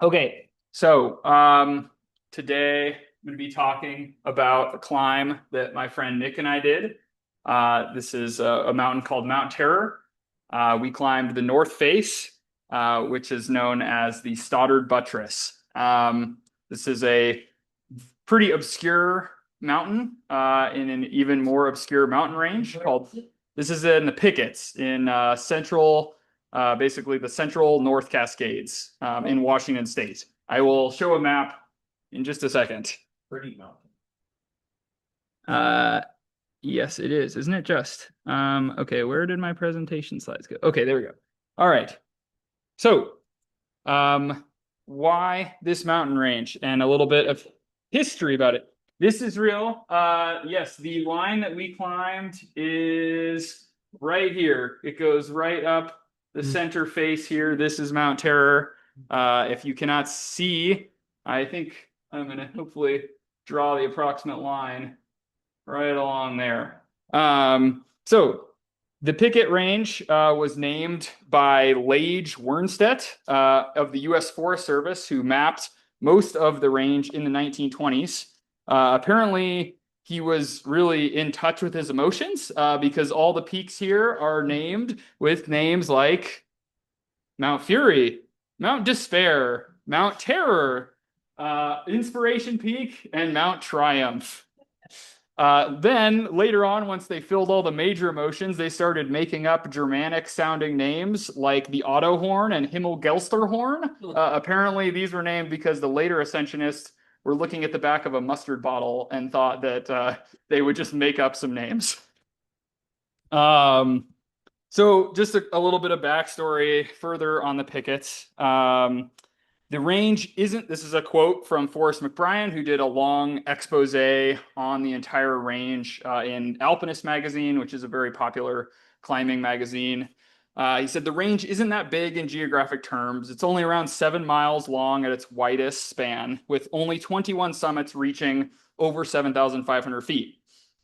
Okay, so today I'm going to be talking about a climb that my friend Nick and I did. This is a mountain called Mount Terror. We climbed the North Face, which is known as the Stoddard Buttress. This is a pretty obscure mountain in an even more obscure mountain range called. This is in the Pickets in basically the central North Cascades in Washington State. I will show a map in just a second. Pretty mountain. Uh, yes, it is, isn't it just? Okay, where did my presentation slides go? Okay, there we go. All right. So, um, why this mountain range and a little bit of history about it. This is real. Yes, the line that we climbed is right here. It goes right up the center face here. This is Mount Terror. If you cannot see, I think I'm going to hopefully draw the approximate line right along there. So the Picket Range was named by Lage Wernstedt of the U.S. Forest Service, who mapped most of the range in the 1920s. Apparently, he was really in touch with his emotions because all the peaks here are named with names like Mount Fury, Mount Despair, Mount Terror, Inspiration Peak, and Mount Triumph. Then later on, once they filled all the major emotions, they started making up Germanic sounding names like the Ottohorn and Himmelgelsterhorn. Apparently, these were named because the later ascensionists were looking at the back of a mustard bottle and thought that they would just make up some names. Um, so just a little bit of backstory further on the Pickets. The range isn't, this is a quote from Forrest McBrien, who did a long expose on the entire range in Alpinist magazine, which is a very popular climbing magazine. He said the range isn't that big in geographic terms. It's only around 7 miles long at its widest span, with only 21 summits reaching over 7,500 feet.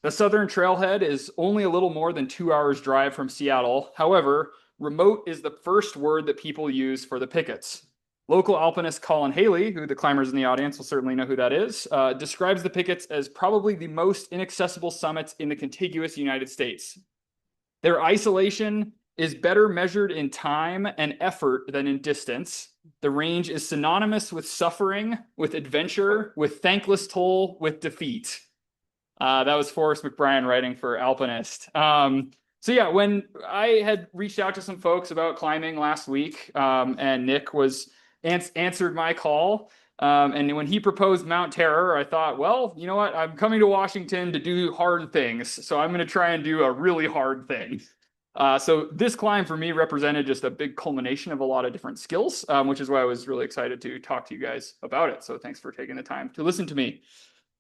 The southern trailhead is only a little more than 2 hours drive from Seattle. However, remote is the first word that people use for the Pickets. Local alpinist Colin Haley, who the climbers in the audience will certainly know who that is, describes the Pickets as probably the most inaccessible summits in the contiguous United States. Their isolation is better measured in time and effort than in distance. The range is synonymous with suffering, with adventure, with thankless toil, with defeat. That was Forrest McBrien writing for Alpinist. So yeah, when I had reached out to some folks about climbing last week, and Nick was answered my call, and when he proposed Mount Terror, I thought, well, you know what? I'm coming to Washington to do hard things, so I'm going to try and do a really hard thing. So this climb for me represented just a big culmination of a lot of different skills, which is why I was really excited to talk to you guys about it. So thanks for taking the time to listen to me.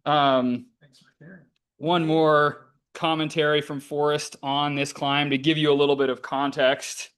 Thanks for sharing. One more commentary from Forrest on this climb to give you a little bit of context,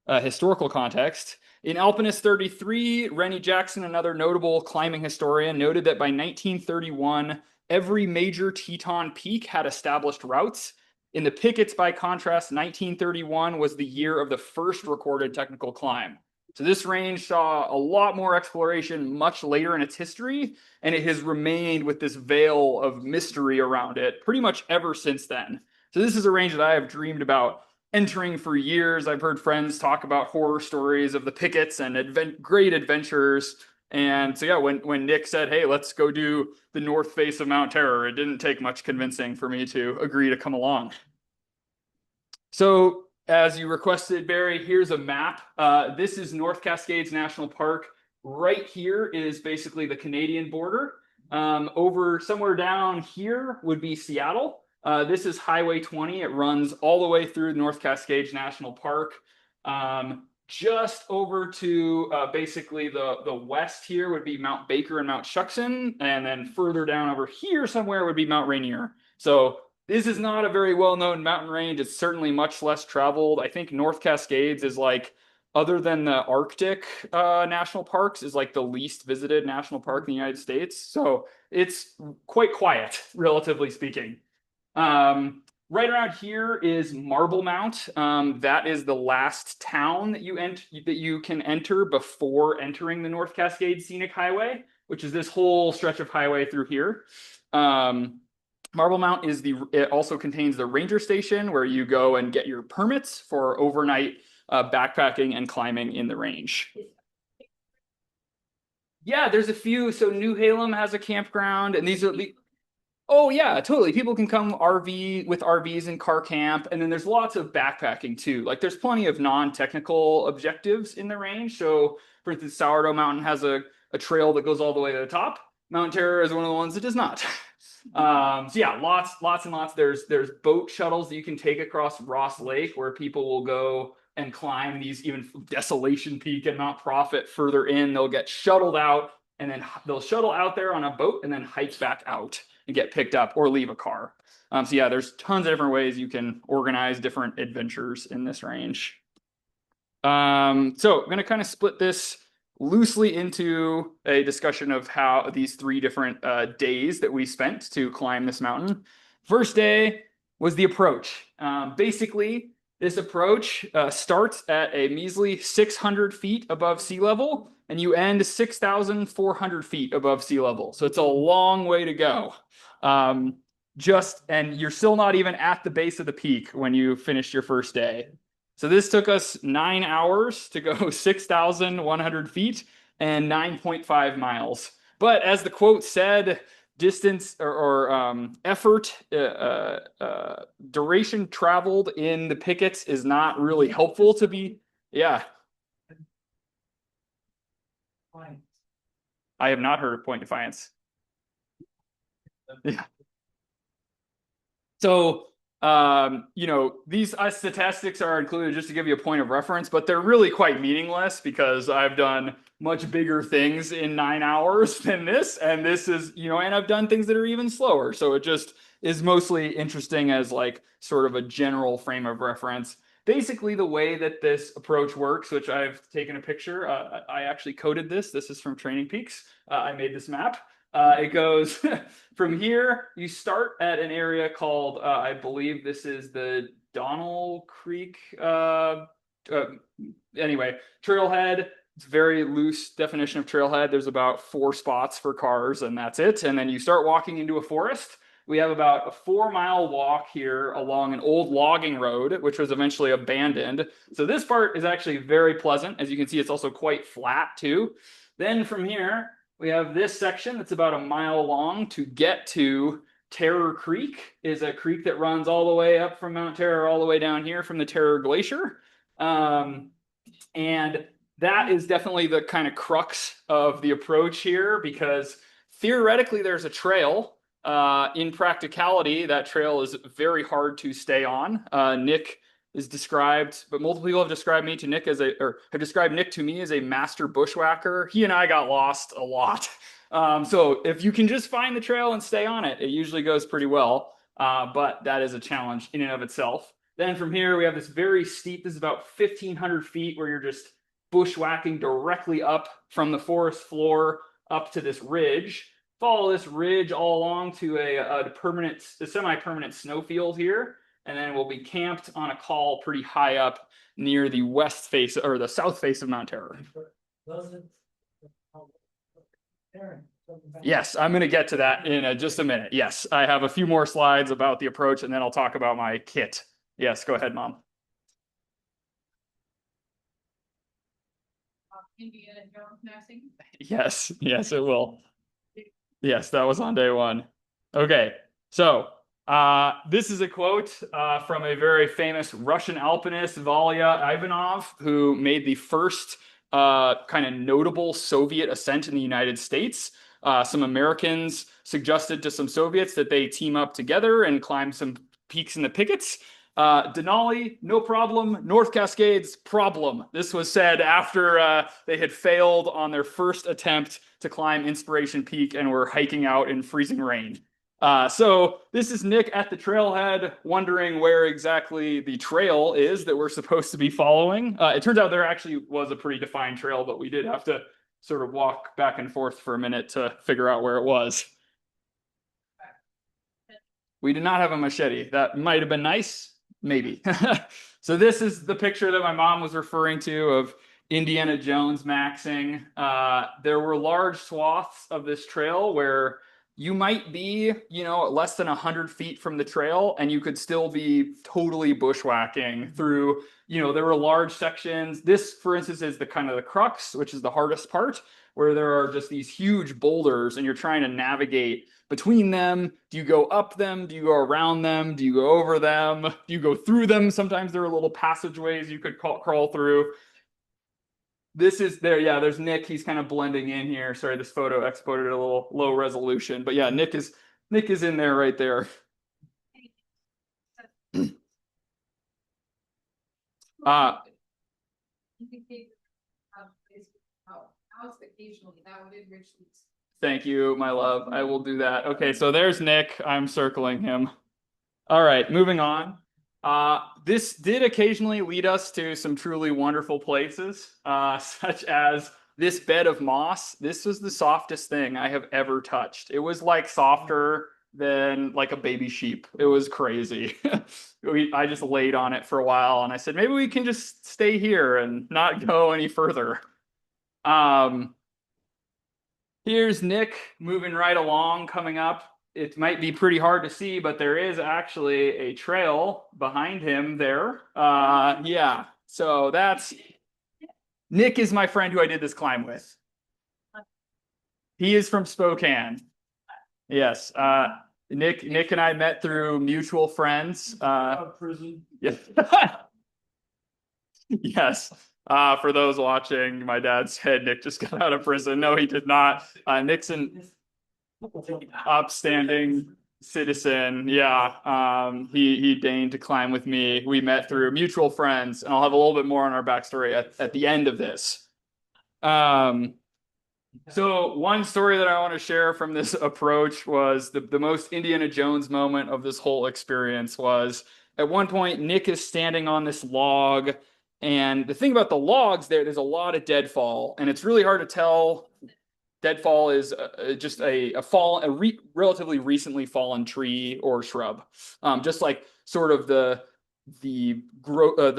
historical context. In Alpinist 33, Rennie Jackson, another notable climbing historian, noted that by 1931, every major Teton peak had established routes. In the Pickets, by contrast, 1931 was the year of the first recorded technical climb. So this range saw a lot more exploration much later in its history, and it has remained with this veil of mystery around it pretty much ever since then. So this is a range that I have dreamed about entering for years. I've heard friends talk about horror stories of the Pickets and great adventures. And so yeah, when Nick said, "Hey, let's go do the north face of Mount Terror," it didn't take much convincing for me to agree to come along. So as you requested, Barry, here's a map. This is North Cascades National Park. Right here is basically the Canadian border. Over somewhere down here would be Seattle. This is Highway 20. It runs all the way through North Cascades National Park. Just over to basically the west here would be Mount Baker and Mount Shuckson. And then further down over here somewhere would be Mount Rainier. So this is not a very well-known mountain range. It's certainly much less traveled. I think North Cascades is like, other than the Arctic national parks, is like the least visited national park in the United States. So it's quite quiet, relatively speaking. Right around here is Marble Mount. That is the last town that you can enter before entering the North Cascades Scenic Highway, which is this whole stretch of highway through here. Marble Mount it also contains the ranger station where you go and get your permits for overnight backpacking and climbing in the range. Yeah, there's a few. So New Halem has a campground, and these are oh yeah, totally. People can come RV with RVs and car camp, and then there's lots of backpacking too. Like there's plenty of non-technical objectives in the range. So for instance, Sourdough Mountain has a trail that goes all the way to the top. Mount Terror is one of the ones that does not. So yeah, lots and lots. There's boat shuttles that you can take across Ross Lake where people will go and climb these even Desolation Peak and Mount Prophet further in. They'll get shuttled out and then they'll shuttle out there on a boat and then hike back out and get picked up or leave a car. So yeah, there's tons of different ways you can organize different adventures in this range. So I'm going to kind of split this loosely into a discussion of how these three different days that we spent to climb this mountain. First day was the approach. Basically, this approach starts at a measly 600 feet above sea level, and you end 6,400 feet above sea level. So it's a long way to go. And you're still not even at the base of the peak when you finished your first day. So this took us 9 hours to go 6,100 feet and 9.5 miles. But as the quote said, distance or effort, duration traveled in the Pickets is not really helpful to be. Yeah. I have not heard of Point Defiance. Yeah. So, these statistics are included just to give you a point of reference, but they're really quite meaningless because I've done much bigger things in 9 hours than this. And this is, and I've done things that are even slower. So it just is mostly interesting as like sort of a general frame of reference. Basically, the way that this approach works, which I've taken a picture, I actually coded this. This is from Training Peaks. I made this map. It goes from here. You start at an area called, I believe this is the Donnell Creek. Anyway, trailhead. It's a very loose definition of trailhead. There's about 4 spots for cars, and that's it. And then you start walking into a forest. We have about a 4-mile walk here along an old logging road, which was eventually abandoned. So this part is actually very pleasant. As you can see, it's also quite flat too. Then from here, we have this section that's about a mile long to get to Terror Creek, is a creek that runs all the way up from Mount Terror all the way down here from the Terror Glacier. And that is definitely the kind of crux of the approach here because theoretically there's a trail. In practicality, that trail is very hard to stay on. Nick is described, but multiple people have described Nick to me as a master bushwhacker. He and I got lost a lot. So if you can just find the trail and stay on it, it usually goes pretty well. But that is a challenge in and of itself. Then from here, we have this very steep, this is about 1,500 feet where you're just bushwhacking directly up from the forest floor up to this ridge. Follow this ridge all along to a semi-permanent snowfield here, and then we'll be camped on a col pretty high up near the west face or the south face of Mount Terror. Yes, I'm going to get to that in just a minute. Yes, I have a few more slides about the approach, and then I'll talk about my kit. Yes, go ahead, Mom. Indiana Jones nursing? Yes, it will. Yes, that was on day 1. Okay, so this is a quote from a very famous Russian alpinist, Valya Ivanov, who made the first kind of notable Soviet ascent in the United States. Some Americans suggested to some Soviets that they team up together and climb some peaks in the Pickets. Denali, no problem. North Cascades, problem. This was said after they had failed on their first attempt to climb Inspiration Peak and were hiking out in freezing rain. So this is Nick at the trailhead wondering where exactly the trail is that we're supposed to be following. It turns out there actually was a pretty defined trail, but we did have to sort of walk back and forth for a minute to figure out where it was. We did not have a machete. That might have been nice, maybe. So this is the picture that my mom was referring to of Indiana Jones maxing. There were large swaths of this trail where you might be, less than 100 feet from the trail, and you could still be totally bushwhacking through. There were large sections. This, for instance, is the kind of the crux, which is the hardest part, where there are just these huge boulders, and you're trying to navigate between them. Do you go up them? Do you go around them? Do you go over them? Do you go through them? Sometimes there are little passageways you could crawl through. This is there. Yeah, there's Nick. He's kind of blending in here. Sorry, this photo exported at a little low resolution. But yeah, Nick is in there right there. Thank you, my love. I will do that. Okay, so there's Nick. I'm circling him. All right, moving on. This did occasionally lead us to some truly wonderful places, such as this bed of moss. This was the softest thing I have ever touched. It was like softer than like a baby sheep. It was crazy. I just laid on it for a while, and I said, maybe we can just stay here and not go any further. Here's Nick moving right along, coming up. It might be pretty hard to see, but there is actually a trail behind him there. Yeah, so that's Nick is my friend who I did this climb with. He is from Spokane. Yes. Nick and I met through mutual friends. Prison. Yes. Yes. For those watching, my dad said Nick just got out of prison. No, he did not. Nick's an upstanding citizen. Yeah. He deigned to climb with me. We met through mutual friends, and I'll have a little bit more on our backstory at the end of this. So one story that I want to share from this approach was the most Indiana Jones moment of this whole experience was at one point, Nick is standing on this log. And the thing about the logs there's a lot of deadfall, and it's really hard to tell. Deadfall is just a relatively recently fallen tree or shrub, just like sort of the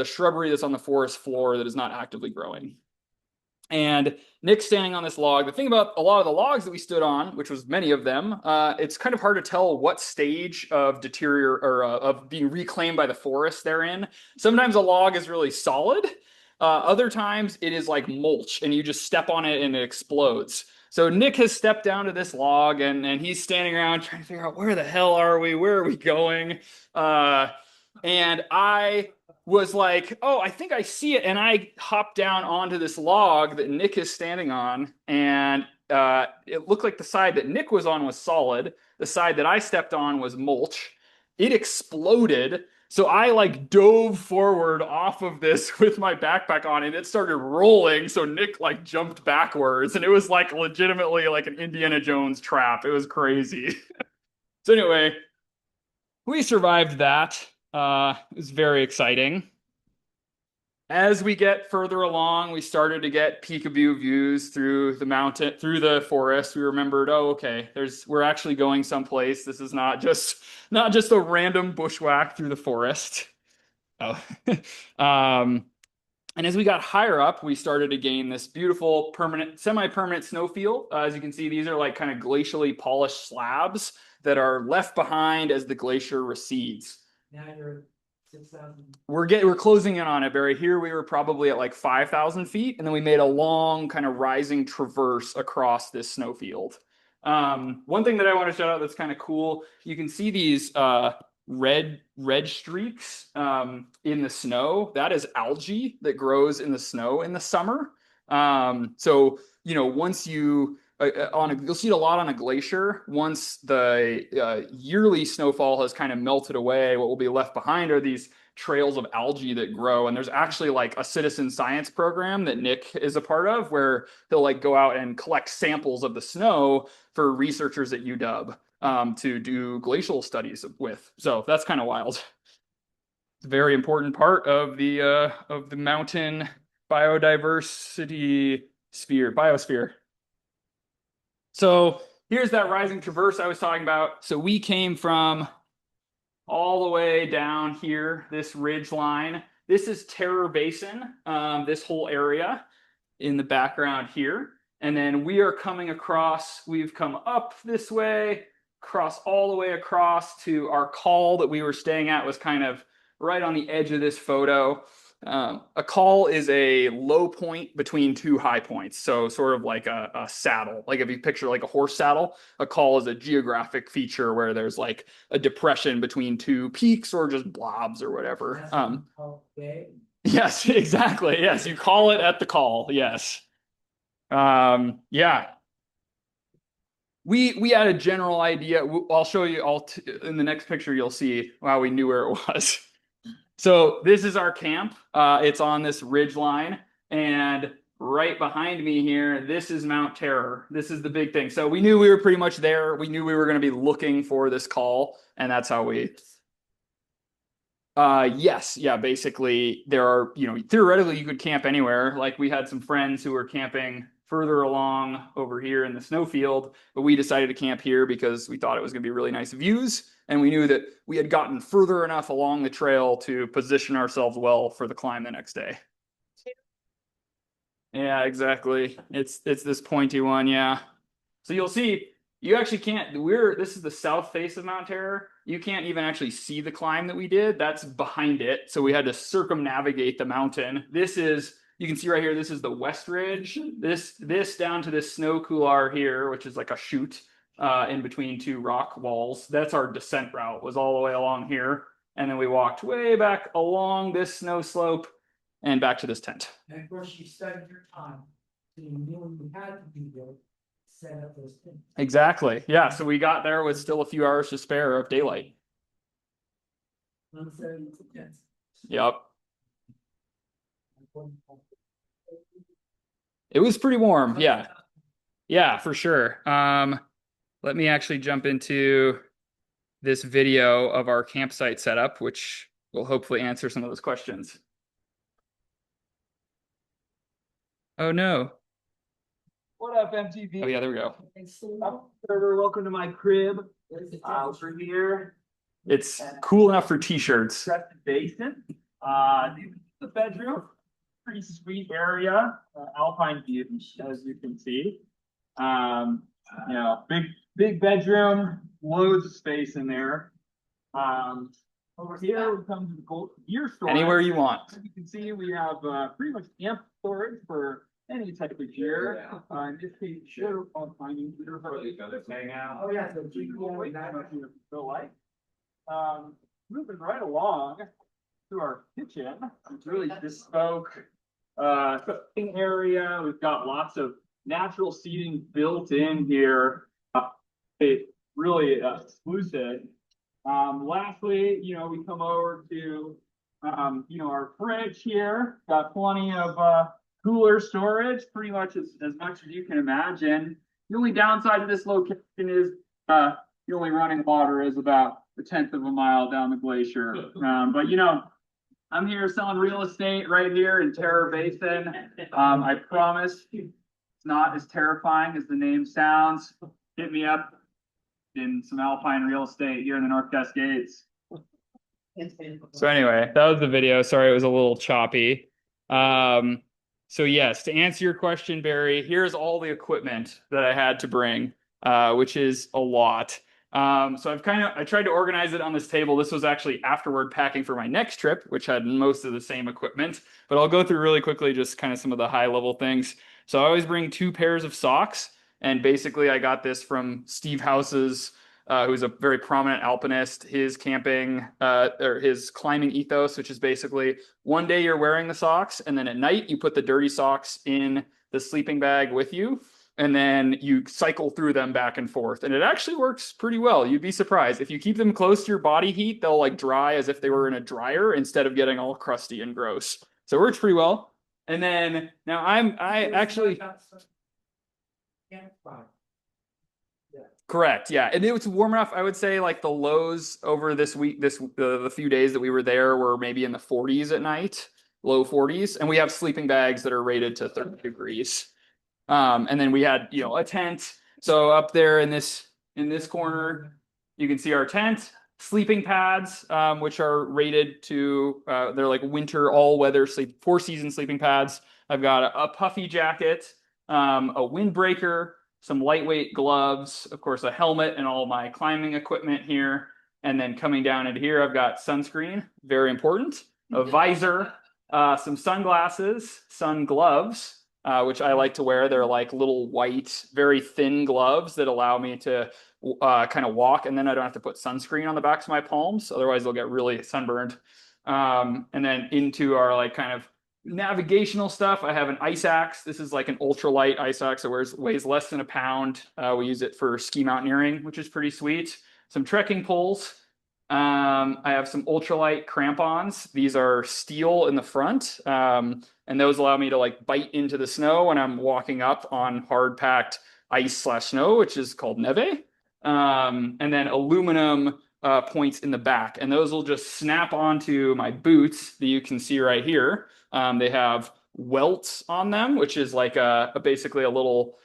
shrubbery that's on the forest floor that is not actively growing. And Nick's standing on this log. The thing about a lot of the logs that we stood on, which was many of them, it's kind of hard to tell what stage of of being reclaimed by the forest they're in. Sometimes a log is really solid. Other times it is like mulch, and you just step on it and it explodes. So Nick has stepped down to this log, and he's standing around trying to figure out where the hell are we? Where are we going? And I was like, oh, I think I see it. And I hopped down onto this log that Nick is standing on. And it looked like the side that Nick was on was solid. The side that I stepped on was mulch. It exploded. So I like dove forward off of this with my backpack on, and it started rolling. So Nick like jumped backwards, and it was like legitimately like an Indiana Jones trap. It was crazy. So anyway, we survived that. It was very exciting. As we get further along, we started to get peekaboo views through the mountain, through the forest. We remembered, oh, okay, we're actually going someplace. This is not just a random bushwhack through the forest. Oh. And as we got higher up, we started to gain this beautiful semi-permanent snowfield. As you can see, these are like kind of glacially polished slabs that are left behind as the glacier recedes. Now you're 6,000. We're closing in on it, Barry. Here we were probably at like 5,000 feet, and then we made a long kind of rising traverse across this snowfield. One thing that I want to shout out that's kind of cool, you can see these red streaks in the snow. That is algae that grows in the snow in the summer. So once you you'll see it a lot on a glacier. Once the yearly snowfall has kind of melted away, what will be left behind are these trails of algae that grow. And there's actually like a citizen science program that Nick is a part of, where he'll like go out and collect samples of the snow for researchers at UW to do glacial studies with. So that's kind of wild. It's a very important part of the mountain biosphere. So here's that rising traverse I was talking about. So we came from all the way down here, this ridge line. This is Terror Basin, this whole area in the background here. And then we are coming across, we've come up this way, cross all the way across to our call that we were staying at was kind of right on the edge of this photo. A call is a low point between two high points. So sort of like a saddle. Like if you picture like a horse saddle, a call is a geographic feature where there's like a depression between two peaks or just blobs or whatever. Yes, exactly. Yes, you call it at the call. Yes. Yeah. We had a general idea. I'll show you all in the next picture. You'll see how we knew where it was. So this is our camp. It's on this ridge line, and right behind me here, this is Mount Terror. This is the big thing. So we knew we were pretty much there. We knew we were going to be looking for this call, and that's how we. Yes, yeah. Basically, there are, theoretically you could camp anywhere. Like we had some friends who were camping further along over here in the snowfield, but we decided to camp here because we thought it was going to be really nice views. And we knew that we had gotten further enough along the trail to position ourselves well for the climb the next day. Yeah, exactly. It's this pointy one, yeah. So you'll see, you actually can't, this is the south face of Mount Terror. You can't even actually see the climb that we did. That's behind it. So we had to circumnavigate the mountain. This is, you can see right here, this is the west ridge. This down to this snow couloir here, which is like a chute. In between two rock walls. That's our descent route, was all the way along here. And then we walked way back along this snow slope and back to this tent. And of course, you studied your time. So you knew you had to be there, set up those things. Exactly. Yeah. So we got there with still a few hours to spare of daylight. Yep. It was pretty warm. Yeah. Yeah, for sure. Let me actually jump into this video of our campsite setup, which will hopefully answer some of those questions. Oh no. What up, MTV? Oh yeah, there we go. Welcome to my crib. Over here. It's cool enough for t-shirts. Crested Basin. The bedroom. Pretty sweet area. Alpine views, as you can see. Big bedroom, loads of space in there. Over here comes the gear storage. Anywhere you want. As you can see, we have pretty much ample storage for any type of gear. In this case, sure, finding gear for hang out. Oh yeah, so moving right along to our kitchen. It's really bespoke cooking area. We've got lots of natural seating built in here. It's really exclusive. Lastly, we come over to, our fridge here. Got plenty of cooler storage, pretty much as much as you can imagine. The only downside to this location is the only running water is about 1/10 of a mile down the glacier. But I'm here selling real estate right here in Terror Basin. I promise it's not as terrifying as the name sounds. Hit me up in some alpine real estate here in the North Cascades. So anyway, that was the video. Sorry, it was a little choppy. So yes, to answer your question, Barry, here's all the equipment that I had to bring, which is a lot. So I tried to organize it on this table. This was actually afterward packing for my next trip, which had most of the same equipment, but I'll go through really quickly just kind of some of the high level things. So I always bring 2 pairs of socks, and basically I got this from Steve House's, who's a very prominent alpinist, his camping or his climbing ethos, which is basically one day you're wearing the socks, and then at night you put the dirty socks in the sleeping bag with you, and then you cycle through them back and forth. And it actually works pretty well. You'd be surprised. If you keep them close to your body heat, they'll like dry as if they were in a dryer instead of getting all crusty and gross. So it works pretty well. And then now I actually correct, yeah. And it was warm enough. I would say like the lows over this week, the few days that we were there were maybe in the 40s at night, low 40s. And we have sleeping bags that are rated to 30 degrees. And then we had, a tent. So up there in this corner, you can see our tent. sleeping pads, which are rated to, they're like winter all-weather sleep, 4-season sleeping pads. I've got a puffy jacket, a windbreaker, some lightweight gloves, of course, a helmet and all my climbing equipment here. And then coming down into here, I've got sunscreen, very important, a visor, some sunglasses, sun gloves, which I like to wear. They're like little white, very thin gloves that allow me to kind of walk, and then I don't have to put sunscreen on the backs of my palms, otherwise they'll get really sunburned. And then into our like kind of navigational stuff, I have an ice axe. This is like an ultralight ice axe. It weighs less than a pound. We use it for ski mountaineering, which is pretty sweet. Some trekking poles. I have some ultralight crampons. These are steel in the front, and those allow me to like bite into the snow when I'm walking up on hard packed ice/snow, which is called neve. And then aluminum points in the back, and those will just snap onto my boots that you can see right here. They have welts on them, which is like basically a little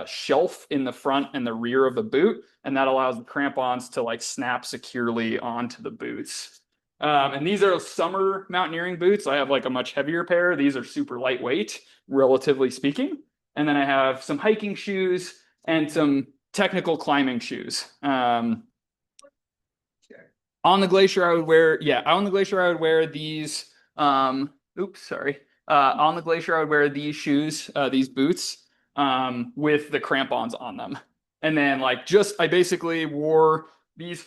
shelf in the front and the rear of the boot, and that allows the crampons to like snap securely onto the boots. And these are summer mountaineering boots. I have like a much heavier pair. These are super lightweight, relatively speaking. And then I have some hiking shoes and some technical climbing shoes. On the glacier, I would wear, these, oops, sorry. On the glacier, I would wear these shoes, these boots, with the crampons on them. And then I basically wore these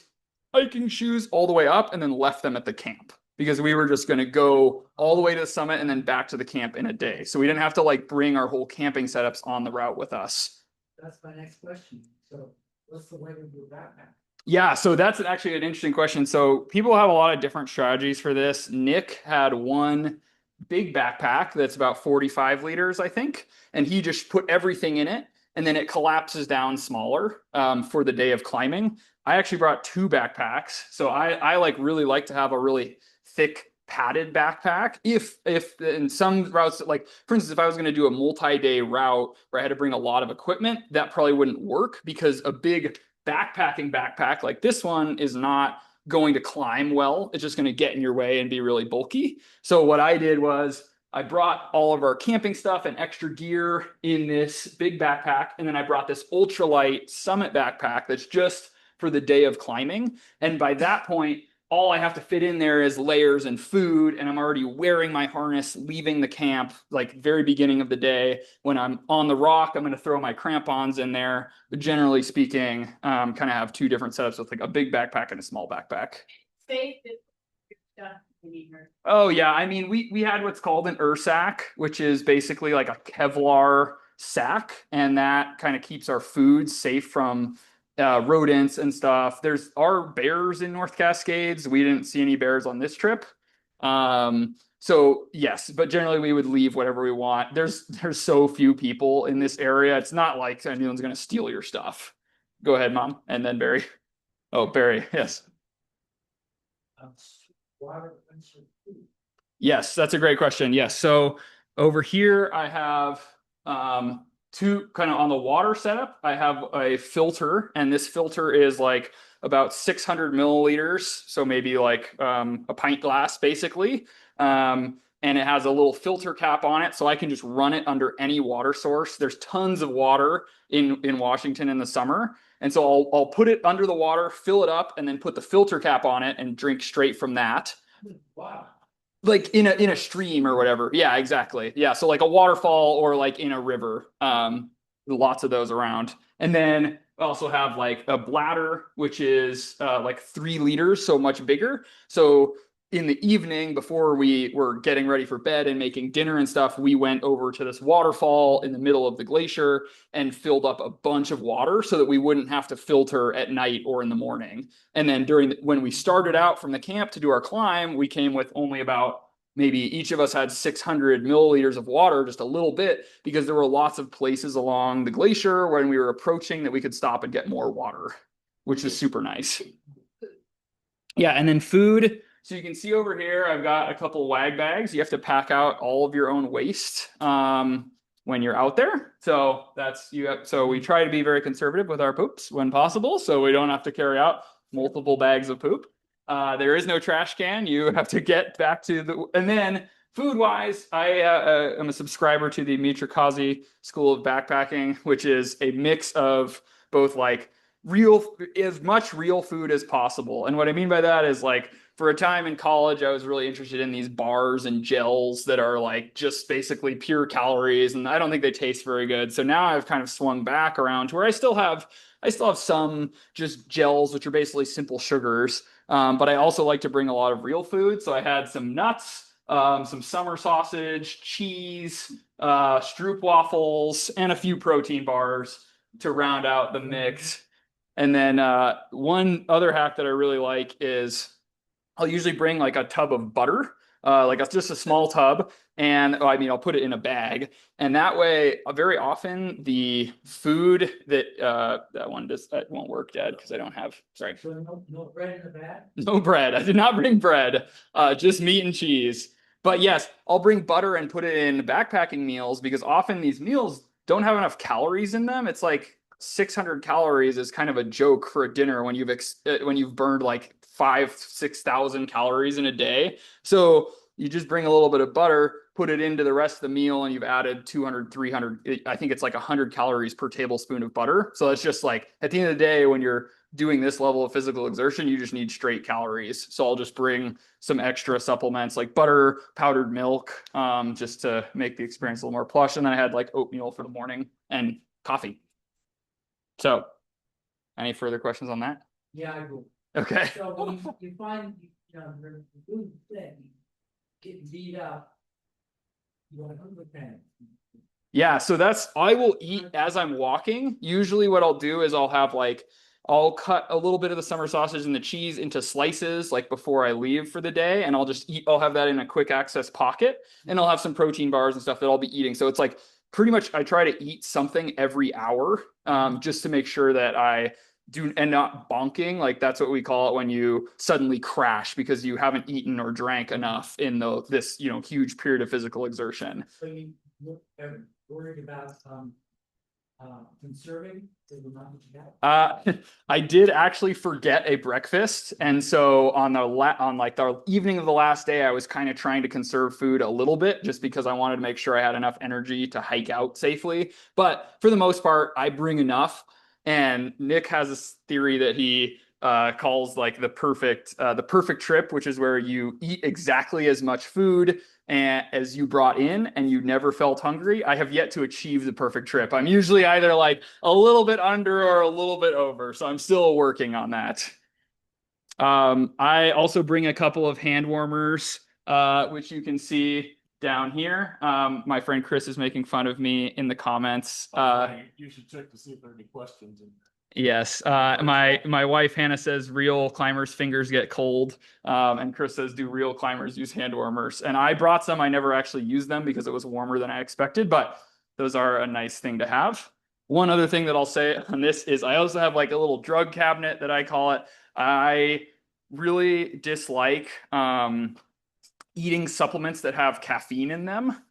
hiking shoes all the way up and then left them at the camp because we were just going to go all the way to the summit and then back to the camp in a day. So we didn't have to like bring our whole camping setups on the route with us. That's my next question. So what's the weight of your backpack? Yeah, so that's actually an interesting question. So people have a lot of different strategies for this. Nick had one big backpack that's about 45 liters, I think, and he just put everything in it, and then it collapses down smaller for the day of climbing. I actually brought 2 backpacks, so I like really like to have a really thick padded backpack. If in some routes, like for instance, if I was going to do a multi-day route where I had to bring a lot of equipment, that probably wouldn't work because a big backpacking backpack like this one is not going to climb well. It's just going to get in your way and be really bulky. So what I did was I brought all of our camping stuff and extra gear in this big backpack, and then I brought this ultralight summit backpack that's just for the day of climbing. And by that point, all I have to fit in there is layers and food, and I'm already wearing my harness, leaving the camp, like very beginning of the day. When I'm on the rock, I'm going to throw my crampons in there. But generally speaking, kind of have 2 different setups with like a big backpack and a small backpack. Safe is stuff we need her. Oh yeah, I mean we had what's called an sack, which is basically like a Kevlar sack, and that kind of keeps our food safe from rodents and stuff. There are bears in North Cascades. We didn't see any bears on this trip. So yes, but generally we would leave whatever we want. There's so few people in this area. It's not like anyone's going to steal your stuff. Go ahead, Mom. And then Barry. Oh, Barry. Yes. Water and some food. Yes, that's a great question. Yes. So over here I have 2 kind of on the water setup. I have a filter, and this filter is like about 600 milliliters. So maybe like a pint glass basically. And it has a little filter cap on it. So I can just run it under any water source. There's tons of water in Washington in the summer. And so I'll put it under the water, fill it up, and then put the filter cap on it and drink straight from that. Wow. Like in a stream or whatever. Yeah, exactly. Yeah. So like a waterfall or like in a river. Lots of those around. And then I also have like a bladder, which is like 3 liters, so much bigger. So in the evening, before we were getting ready for bed and making dinner and stuff, we went over to this waterfall in the middle of the glacier and filled up a bunch of water so that we wouldn't have to filter at night or in the morning. And then when we started out from the camp to do our climb, we came with only about maybe each of us had 600 milliliters of water, just a little bit, because there were lots of places along the glacier when we were approaching that we could stop and get more water, which is super nice. Yeah, and then food. So you can see over here, I've got a couple wag bags. You have to pack out all of your own waste when you're out there. So so we try to be very conservative with our poops when possible, so we don't have to carry out multiple bags of poop. There is no trash can. You have to get back to the, and then food wise, I am a subscriber to the Mitra Kazi School of Backpacking, which is a mix of both like as much real food as possible. And what I mean by that is like for a time in college, I was really interested in these bars and gels that are like just basically pure calories, and I don't think they taste very good. So now I've kind of swung back around to where I still have some just gels, which are basically simple sugars. But I also like to bring a lot of real food. So I had some nuts, some summer sausage, cheese, stroop waffles, and a few protein bars to round out the mix. And then one other hack that I really like is I'll usually bring like a tub of butter, just a small tub, and I'll put it in a bag, and that way, very often the food that won't work, Dad, because I don't have. Sorry, So no bread in the bag? no bread. I did not bring bread, just meat and cheese. But yes, I'll bring butter and put it in backpacking meals because often these meals don't have enough calories in them. It's like 600 calories is kind of a joke for a dinner when you've burned like 6,000 calories in a day. So you just bring a little bit of butter, put it into the rest of the meal, and you've added 200, 300, I think it's like 100 calories per tablespoon of butter. So it's just like at the end of the day, when you're doing this level of physical exertion, you just need straight calories. So I'll just bring some extra supplements like butter, powdered milk, just to make the experience a little more plush. And then I had like oatmeal for the morning and coffee. So any further questions on that? Yeah, I do. Okay. So when you find, the food thing, getting beat up, you want to understand. Yeah, so I will eat as I'm walking. Usually what I'll do is I'll cut a little bit of the summer sausage and the cheese into slices like before I leave for the day, and I'll have that in a quick access pocket, and I'll have some protein bars and stuff that I'll be eating. So it's like pretty much I try to eat something every hour, just to make sure that I do, and not bonking. Like that's what we call it when you suddenly crash because you haven't eaten or drank enough in this huge period of physical exertion. So you worried about conserving the amount that you got? I did actually forget a breakfast, and so on the evening of the last day, I was kind of trying to conserve food a little bit, just because I wanted to make sure I had enough energy to hike out safely. But for the most part, I bring enough. And Nick has this theory that he calls like the perfect trip, which is where you eat exactly as much food as you brought in and you never felt hungry. I have yet to achieve the perfect trip. I'm usually either like a little bit under or a little bit over, so I'm still working on that. I also bring a couple of hand warmers, which you can see down here. My friend Chris is making fun of me in the comments. You should check to see if there are any questions. Yes. My wife Hannah says real climbers' fingers get cold. And Chris says, do real climbers use hand warmers? And I brought some. I never actually used them because it was warmer than I expected, but those are a nice thing to have. One other thing that I'll say on this is I also have like a little drug cabinet that I call it. I really dislike eating supplements that have caffeine in them,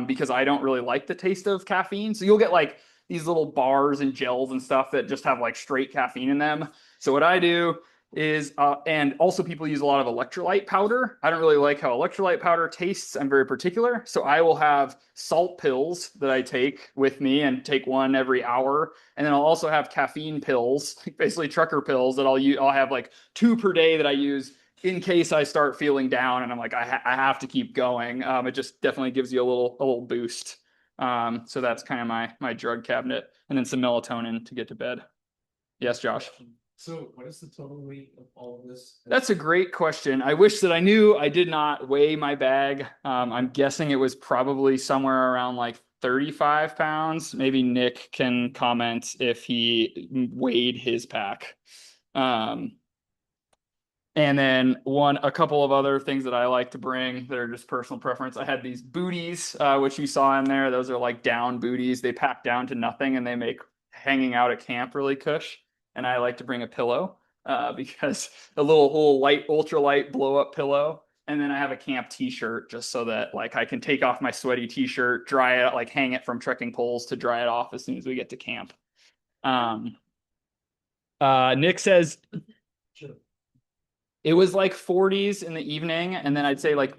because I don't really like the taste of caffeine. So you'll get like these little bars and gels and stuff that just have like straight caffeine in them. So what I do is, and also people use a lot of electrolyte powder. I don't really like how electrolyte powder tastes. I'm very particular. So I will have salt pills that I take with me and take one every hour. And then I'll also have caffeine pills, basically trucker pills that I'll have like 2 per day that I use in case I start feeling down and I'm like, I have to keep going. It just definitely gives you a little boost. So that's kind of my drug cabinet, and then some melatonin to get to bed. Yes, Josh. So what is the total weight of all of this? That's a great question. I wish that I knew. I did not weigh my bag. I'm guessing it was probably somewhere around like 35 pounds. Maybe Nick can comment if he weighed his pack. And then a couple of other things that I like to bring that are just personal preference. I had these booties, which you saw in there. Those are like down booties. They pack down to nothing and they make hanging out at camp really cush. And I like to bring a pillow, because a little light, ultralight blow up pillow. And then I have a camp t-shirt just so that like I can take off my sweaty t-shirt, dry it, like hang it from trekking poles to dry it off as soon as we get to camp. Nick says, Sure. It was like 40s in the evening, and then I'd say like,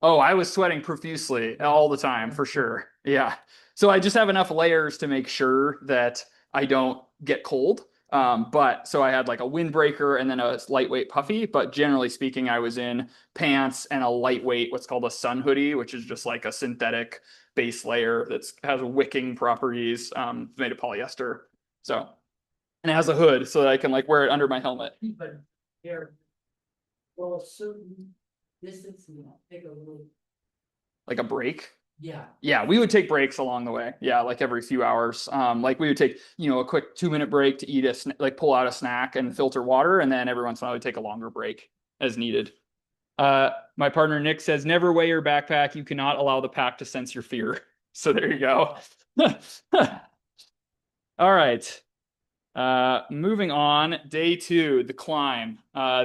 oh, I was sweating profusely all the time for sure. Yeah. So I just have enough layers to make sure that I don't get cold. But so I had like a windbreaker and then a lightweight puffy. But generally speaking, I was in pants and a lightweight, what's called a sun hoodie, which is just like a synthetic base layer that has wicking properties, made of polyester. So, and it has a hood so that I can like wear it under my helmet. But here, well, a certain distance, you know, take a little, Like a break. yeah. Yeah, we would take breaks along the way. Yeah, like every few hours. Like we would take, a quick 2-minute break to eat like pull out a snack and filter water, and then every once in a while we'd take a longer break as needed. My partner Nick says, never weigh your backpack. You cannot allow the pack to sense your fear. So there you go. All right. Moving on, day 2, the climb.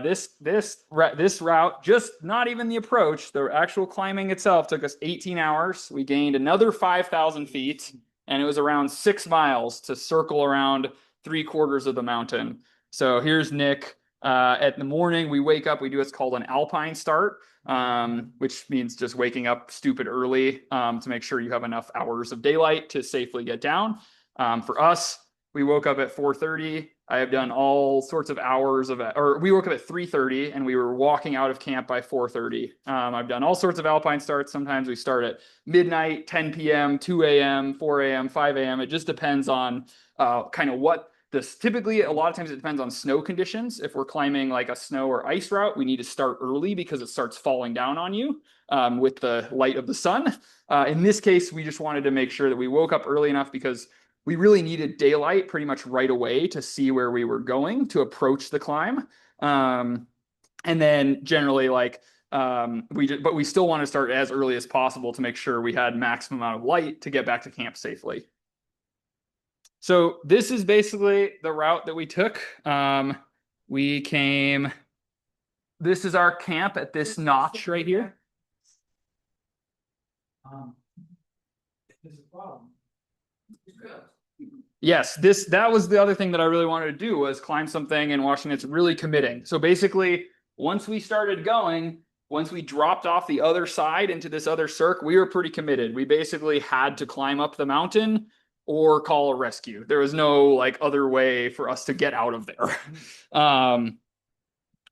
This route, just not even the approach, the actual climbing itself took us 18 hours. We gained another 5,000 feet, and it was around 6 miles to circle around 3/4 of the mountain. So here's Nick. At the morning, we wake up, we do what's called an alpine start, which means just waking up stupid early to make sure you have enough hours of daylight to safely get down. For us, we woke up at 4:30. I have done all sorts of hours or we woke up at 3:30 and we were walking out of camp by 4:30. I've done all sorts of alpine starts. Sometimes we start at midnight, 10 p.m., 2 a.m., 4 a.m., 5 a.m. It just depends on kind of what typically a lot of times it depends on snow conditions. If we're climbing like a snow or ice route, we need to start early because it starts falling down on you with the light of the sun. In this case, we just wanted to make sure that we woke up early enough because we really needed daylight pretty much right away to see where we were going to approach the climb. And then generally but we still want to start as early as possible to make sure we had maximum amount of light to get back to camp safely. So this is basically the route that we took. This is our camp at this notch right here. There's a problem. It's good. Yes, that was the other thing that I really wanted to do was climb something in Washington that's really committing. So basically, once we started going, once we dropped off the other side into this other cirque, we were pretty committed. We basically had to climb up the mountain or call a rescue. There was no like other way for us to get out of there.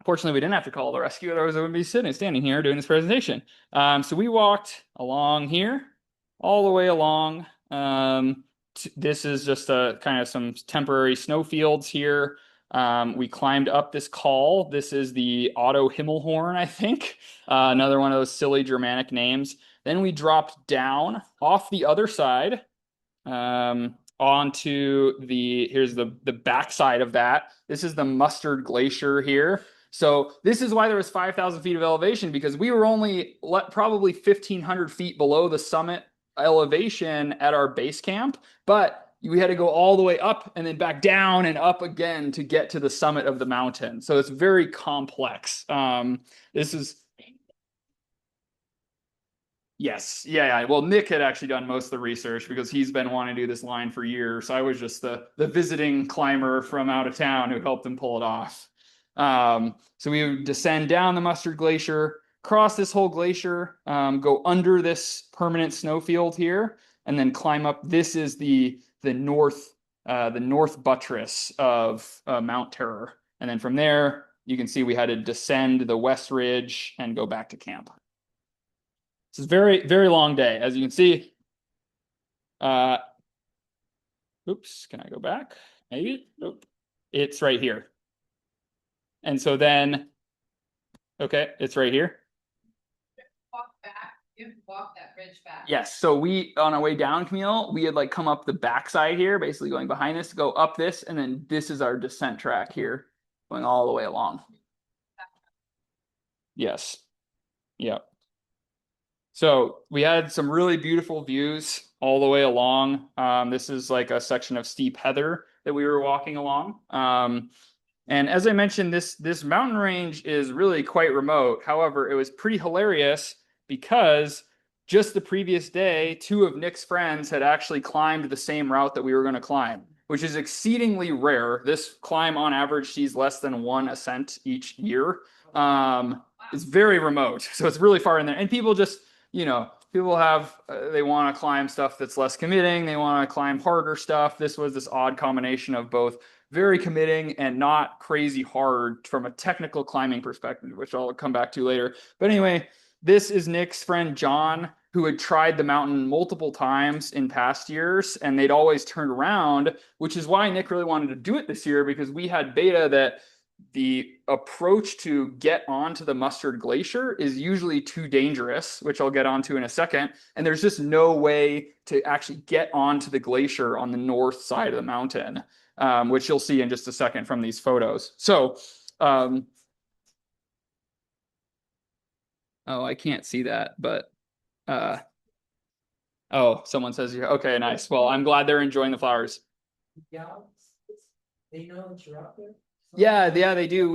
Fortunately, we didn't have to call the rescue, otherwise I wouldn't be standing here doing this presentation. So we walked along here, all the way along. This is just a kind of some temporary snow fields here. We climbed up this col. This is the Otto Himmelhorn, I think. Another one of those silly Germanic names. Then we dropped down off the other side onto here's the backside of that. This is the Mustard Glacier here. So this is why there was 5,000 feet of elevation, because we were only probably 1,500 feet below the summit elevation at our base camp, but we had to go all the way up and then back down and up again to get to the summit of the mountain. So it's very complex. Yes. Yeah. Well, Nick had actually done most of the research because he's been wanting to do this line for years. I was just the visiting climber from out of town who helped him pull it off. So we would descend down the Mustard Glacier, cross this whole glacier, go under this permanent snowfield here, and then climb up. This is the north buttress of Mount Terror. And then from there, you can see we had to descend the West Ridge and go back to camp. This is a very, very long day. As you can see, oops, can I go back? Maybe, nope. It's right here. And so then, okay, it's right here. Walk back. You have to walk that bridge back. Yes. So on our way down, Camille, we had like come up the backside here, basically going behind this to go up this. And then this is our descent track here, going all the way along. Yes. Yep. So we had some really beautiful views all the way along. This is like a section of steep heather that we were walking along. And as I mentioned, this mountain range is really quite remote. However, it was pretty hilarious because just the previous day, 2 of Nick's friends had actually climbed the same route that we were going to climb. which is exceedingly rare. This climb on average sees less than 1 ascent each year. It's very remote, so it's really far in there. And people just, people have, they want to climb stuff that's less committing. They want to climb harder stuff. This was this odd combination of both very committing and not crazy hard from a technical climbing perspective, which I'll come back to later. But anyway, this is Nick's friend John, who had tried the mountain multiple times in past years, and they'd always turned around, which is why Nick really wanted to do it this year, because we had beta that the approach to get onto the Mustard Glacier is usually too dangerous, which I'll get onto in a second. And there's just no way to actually get onto the glacier on the north side of the mountain, which you'll see in just a second from these photos. So, oh, I can't see that, but oh, someone says, okay, nice. Well, I'm glad they're enjoying the flowers. Yeah, they know that you're up there. Yeah, they do.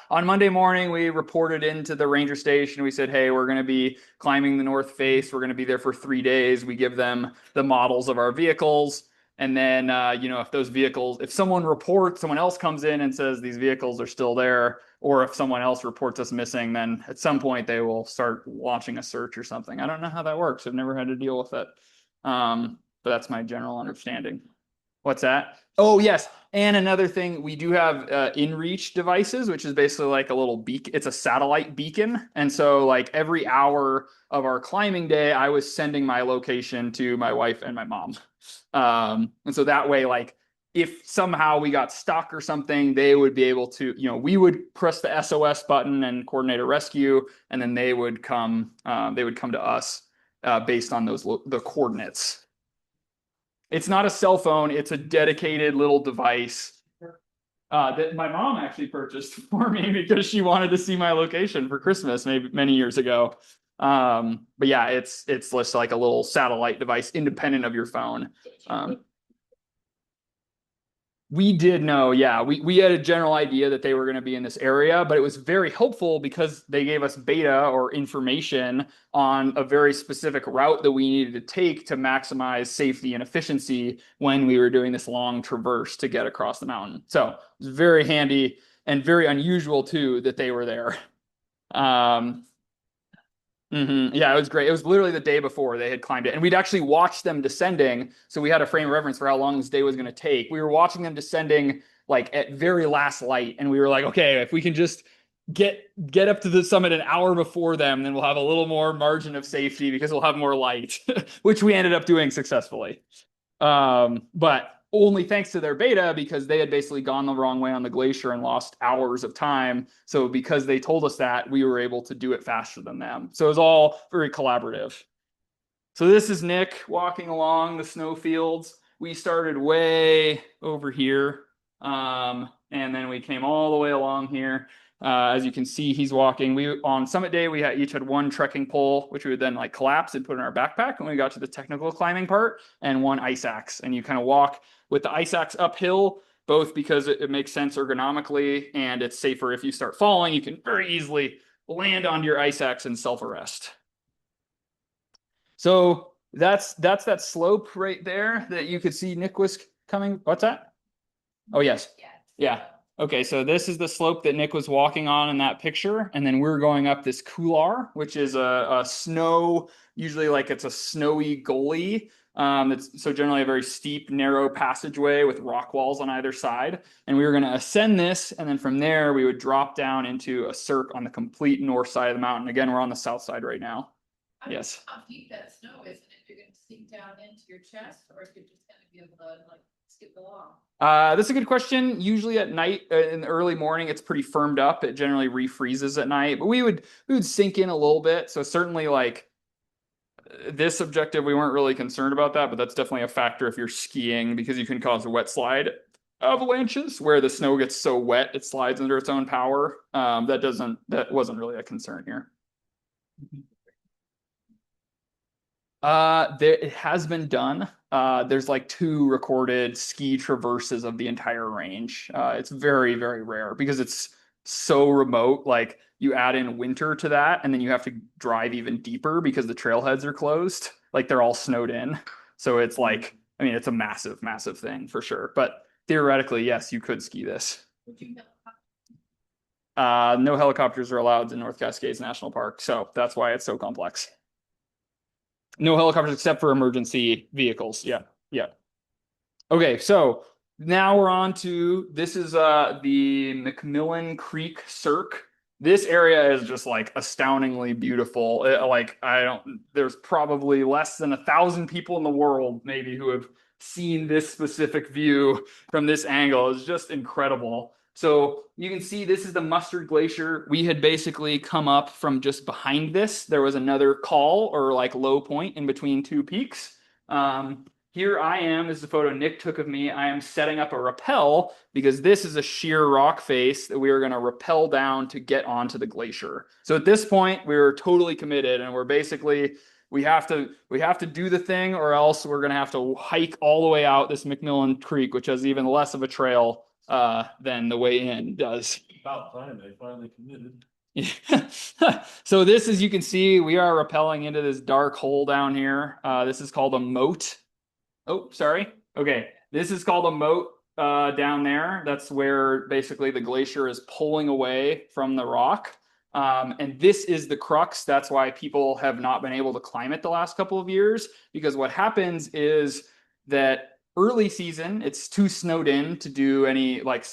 On Monday morning, we reported into the ranger station. We said, hey, we're going to be climbing the North Face. We're going to be there for 3 days. We give them the models of our vehicles. And then, if someone else comes in and says these vehicles are still there, or if someone else reports us missing, then at some point they will start launching a search or something. I don't know how that works. I've never had to deal with it. But that's my general understanding. What's that? Oh, yes. And another thing, we do have InReach devices, which is basically like a little beacon. It's a satellite beacon. And so like every hour of our climbing day, I was sending my location to my wife and my mom. And so that way, like if somehow we got stuck or something, they would be able to, we would press the SOS button and coordinate a rescue, and then they would come to us based on the coordinates. It's not a cell phone. It's a dedicated little device that my mom actually purchased for me because she wanted to see my location for Christmas many years ago. But yeah, it's just like a little satellite device independent of your phone. We did know, yeah. We had a general idea that they were going to be in this area, but it was very helpful because they gave us beta or information on a very specific route that we needed to take to maximize safety and efficiency when we were doing this long traverse to get across the mountain. So it was very handy and very unusual too that they were there. Yeah, it was great. It was literally the day before they had climbed it, and we'd actually watched them descending, so we had a frame of reference for how long this day was going to take. We were watching them descending like at very last light, and we were like, okay, if we can just get up to the summit an hour before them, then we'll have a little more margin of safety because we'll have more light, which we ended up doing successfully. But only thanks to their beta, because they had basically gone the wrong way on the glacier and lost hours of time. So because they told us that, we were able to do it faster than them. So it was all very collaborative. So this is Nick walking along the snow fields. We started way over here. And then we came all the way along here. As you can see, he's walking. On summit day, we each had one trekking pole, which we would then like collapse and put in our backpack when we got to the technical climbing part, and one ice axe. And you kind of walk with the ice axe uphill, both because it makes sense ergonomically and it's safer if you start falling. You can very easily land onto your ice axe and self-arrest. So that's that slope right there that you could see Nick was coming. What's that? Oh, yes. Yeah. Okay, so this is the slope that Nick was walking on in that picture, and then we're going up this couloir, which is a snow, usually like it's a snowy gully. It's so generally a very steep, narrow passageway with rock walls on either side. And we were going to ascend this, and then from there we would drop down into a cirque on the complete north side of the mountain. Again, we're on the south side right now. Yes. How deep that snow is, and if you're going to sink down into your chest, or if you're just going to be able to like skip along. That's a good question. Usually at night, in the early morning, it's pretty firmed up. It generally refreezes at night, but we would sink in a little bit. So certainly like this objective, we weren't really concerned about that, but that's definitely a factor if you're skiing, because you can cause a wet slide avalanches where the snow gets so wet it slides under its own power. That wasn't really a concern here. It has been done. There's like 2 recorded ski traverses of the entire range. It's very, very rare because it's so remote. Like you add in winter to that, and then you have to drive even deeper because the trailheads are closed. Like they're all snowed in. So it's like I mean, it's a massive, massive thing for sure. But theoretically, yes, you could ski this. Would you No helicopters are allowed in North Cascades National Park, so that's why it's so complex. No helicopters except for emergency vehicles. Yeah, yeah. Okay, so now we're on to this is the McMillan Creek Cirque. This area is just like astoundingly beautiful. There's probably less than 1,000 people in the world maybe who have seen this specific view from this angle. It's just incredible. So you can see this is the Mustard Glacier. We had basically come up from just behind this. There was another col or like low point in between two peaks. Here I am, this is a photo Nick took of me. I am setting up a rappel because this is a sheer rock face that we are going to rappel down to get onto the glacier. So at this point, we're totally committed and we're basically, we have to do the thing or else we're going to have to hike all the way out this McMillan Creek, which has even less of a trail than the way in does. About time they finally committed. So this, as you can see, we are rappelling into this dark hole down here. This is called a moat. Oh, sorry. Okay, this is called a moat down there. That's where basically the glacier is pulling away from the rock. And this is the crux. That's why people have not been able to climb it the last couple of years, because what happens is that early season, it's too snowed in to do any like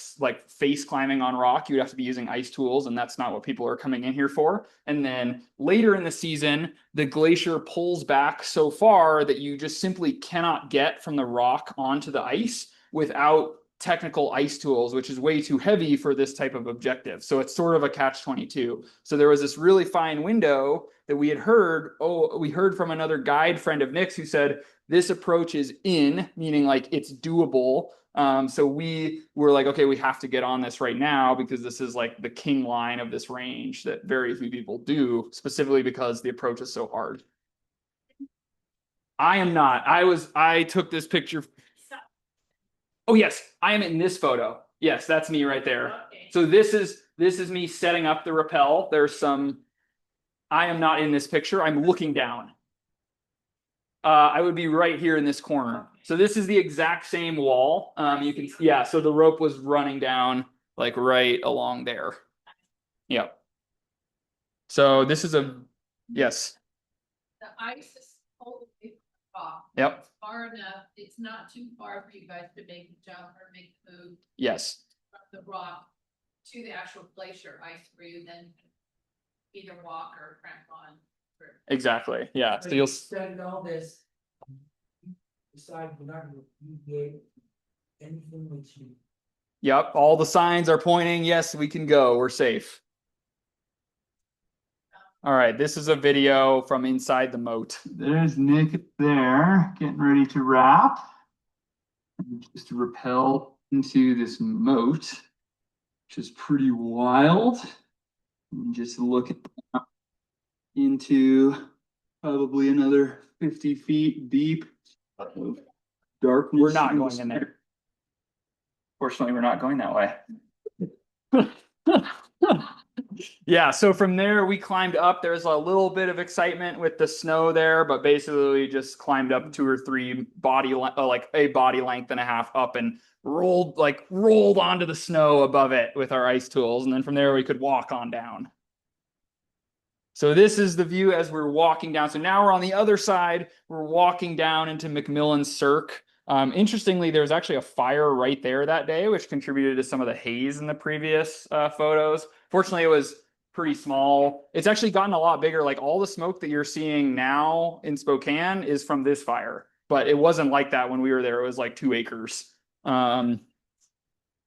face climbing on rock. You'd have to be using ice tools, and that's not what people are coming in here for. And then later in the season, the glacier pulls back so far that you just simply cannot get from the rock onto the ice without technical ice tools, which is way too heavy for this type of objective. So it's sort of a catch-22. So there was this really fine window that we heard from another guide friend of Nick's who said, this approach is in, meaning like it's doable. So we were like, okay, we have to get on this right now because this is like the king line of this range that very few people do, specifically because the approach is so hard. I am not. I took this picture. Oh yes, I am in this photo. Yes, that's me right there. Okay. So this is me setting up the rappel. I am not in this picture. I'm looking down. I would be right here in this corner. So this is the exact same wall. You can, yeah, so the rope was running down like right along there. Yep. So this is yes. The ice is totally off. Yep. It's far enough. It's not too far for you guys to make the jump or make the move Yes. from the rock to the actual glacier ice where you then either walk or cramp on. Exactly. Yeah. So But you'll studied all this. Decide we're not gonna deviate anything with you. Yep, all the signs are pointing, yes, we can go, we're safe. All right, this is a video from inside the moat. There's Nick there, getting ready to wrap. Just to rappel into this moat, which is pretty wild. And just look into probably another 50 feet deep of darkness. We're not going in there. Fortunately, we're not going that way. Yeah, so from there we climbed up. There's a little bit of excitement with the snow there, but basically we just climbed up 2 or 3 like a body length and a half up and rolled onto the snow above it with our ice tools, and then from there we could walk on down. So this is the view as we're walking down. So now we're on the other side. We're walking down into McMillan Cirque. Interestingly, there was actually a fire right there that day, which contributed to some of the haze in the previous photos. Fortunately, it was pretty small. It's actually gotten a lot bigger. Like all the smoke that you're seeing now in Spokane is from this fire, but it wasn't like that when we were there. It was like 2 acres. A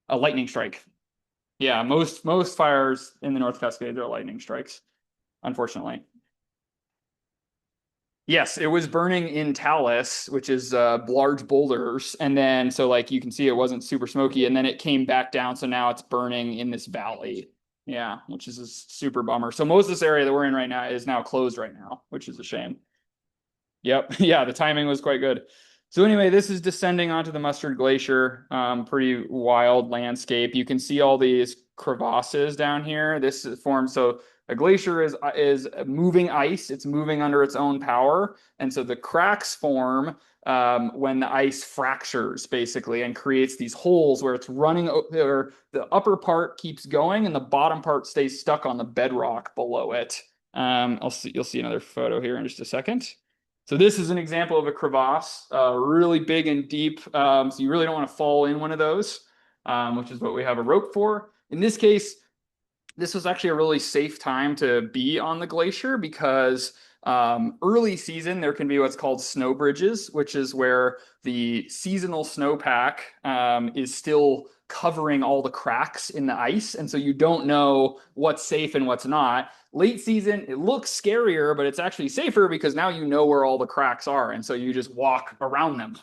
lightning strike. Yeah, most fires in the North Cascades are lightning strikes, unfortunately. Yes, it was burning in talus, which is large boulders. And then, so like you can see it wasn't super smoky, and then it came back down. So now it's burning in this valley. Yeah, which is a super bummer. So most of this area that we're in right now is now closed right now, which is a shame. Yep. Yeah, the timing was quite good. So anyway, this is descending onto the Mustard Glacier. Pretty wild landscape. You can see all these crevasses down here. This is formed, so A glacier is moving ice. It's moving under its own power. And so the cracks form when the ice fractures, basically, and creates these holes where it's running, or the upper part keeps going and the bottom part stays stuck on the bedrock below it. You'll see another photo here in just a second. So this is an example of a crevasse, really big and deep. So you really don't want to fall in one of those, which is what we have a rope for. In this case, this was actually a really safe time to be on the glacier because early season, there can be what's called snow bridges, which is where the seasonal snowpack is still covering all the cracks in the ice. And so you don't know what's safe and what's not. Late season, it looks scarier, but it's actually safer because now you know where all the cracks are. And so you just walk around them.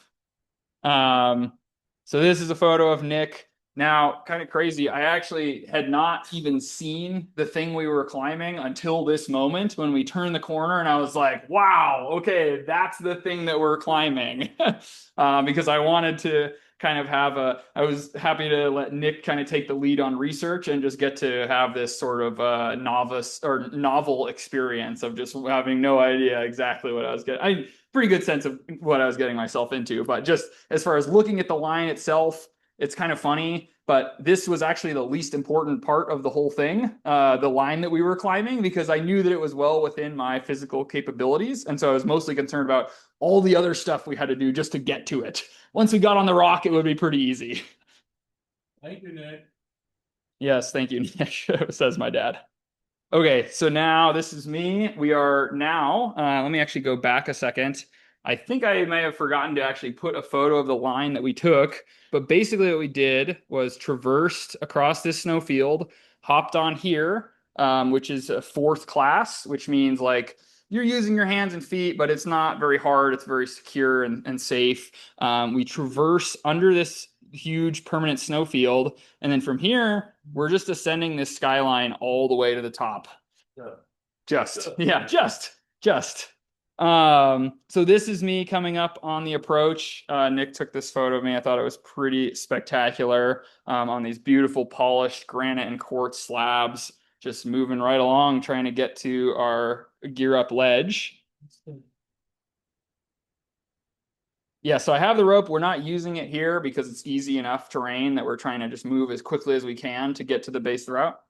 So this is a photo of Nick. Now, kind of crazy, I actually had not even seen the thing we were climbing until this moment when we turned the corner, and I was like, wow, okay, that's the thing that we're climbing. Because I wanted to kind of I was happy to let Nick kind of take the lead on research and just get to have this sort of novice or novel experience of just having no idea exactly what I was getting. Pretty good sense of what I was getting myself into, but just as far as looking at the line itself, it's kind of funny, but this was actually the least important part of the whole thing, the line that we were climbing, because I knew that it was well within my physical capabilities. And so I was mostly concerned about all the other stuff we had to do just to get to it. Once we got on the rock, it would be pretty easy. Thank you, Nick. Yes, thank you, Nick, says my dad. Okay, so now this is me. We are now, let me actually go back a second. I think I may have forgotten to actually put a photo of the line that we took, but basically what we did was traversed across this snowfield, hopped on here, which is a fourth class, which means like you're using your hands and feet, but it's not very hard. It's very secure and safe. We traverse under this huge permanent snowfield, and then from here, we're just ascending this skyline all the way to the top. Just. So this is me coming up on the approach. Nick took this photo of me. I thought it was pretty spectacular, on these beautiful polished granite and quartz slabs, just moving right along, trying to get to our gear up ledge. Yeah, so I have the rope. We're not using it here because it's easy enough terrain that we're trying to just move as quickly as we can to get to the base of the route.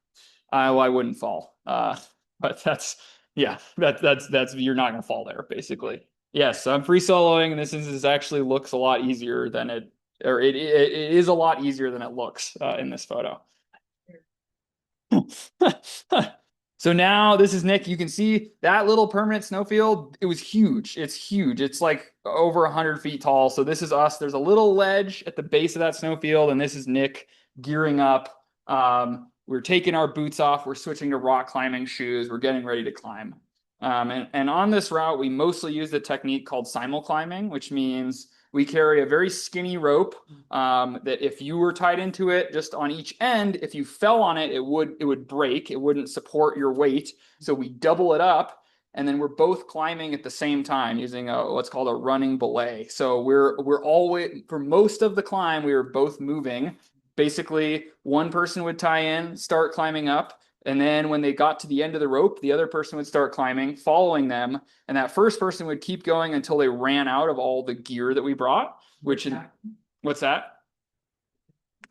Well, I wouldn't fall. But that's you're not gonna fall there, basically. Yes, I'm free soloing, and this actually looks a lot easier than it is a lot easier than it looks in this photo. So now this is Nick. You can see that little permanent snowfield. It was huge. It's huge. It's like over 100 feet tall. So this is us. There's a little ledge at the base of that snowfield, and this is Nick gearing up. We're taking our boots off. We're switching to rock climbing shoes. We're getting ready to climb. And on this route, we mostly use the technique called simul climbing, which means we carry a very skinny rope that if you were tied into it just on each end, if you fell on it, it would break. It wouldn't support your weight. So we double it up, and then we're both climbing at the same time using what's called a running belay. So we're always, for most of the climb, we were both moving. Basically, one person would tie in, start climbing up, and then when they got to the end of the rope, the other person would start climbing, following them, and that first person would keep going until they ran out of all the gear that we brought. What's that?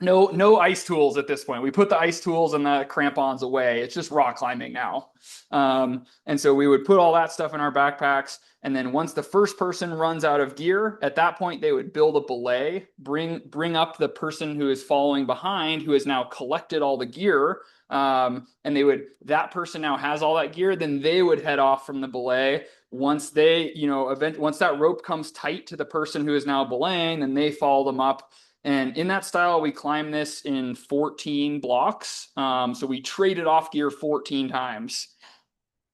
No ice tools at this point. We put the ice tools and the crampons away. It's just rock climbing now. And so we would put all that stuff in our backpacks. And then once the first person runs out of gear, at that point, they would build a belay, bring up the person who is following behind, who has now collected all the gear. And that person now has all that gear, then they would head off from the belay. Once once that rope comes tight to the person who is now belaying, then they follow them up. And in that style, we climb this in 14 blocks. So we traded off gear 14 times.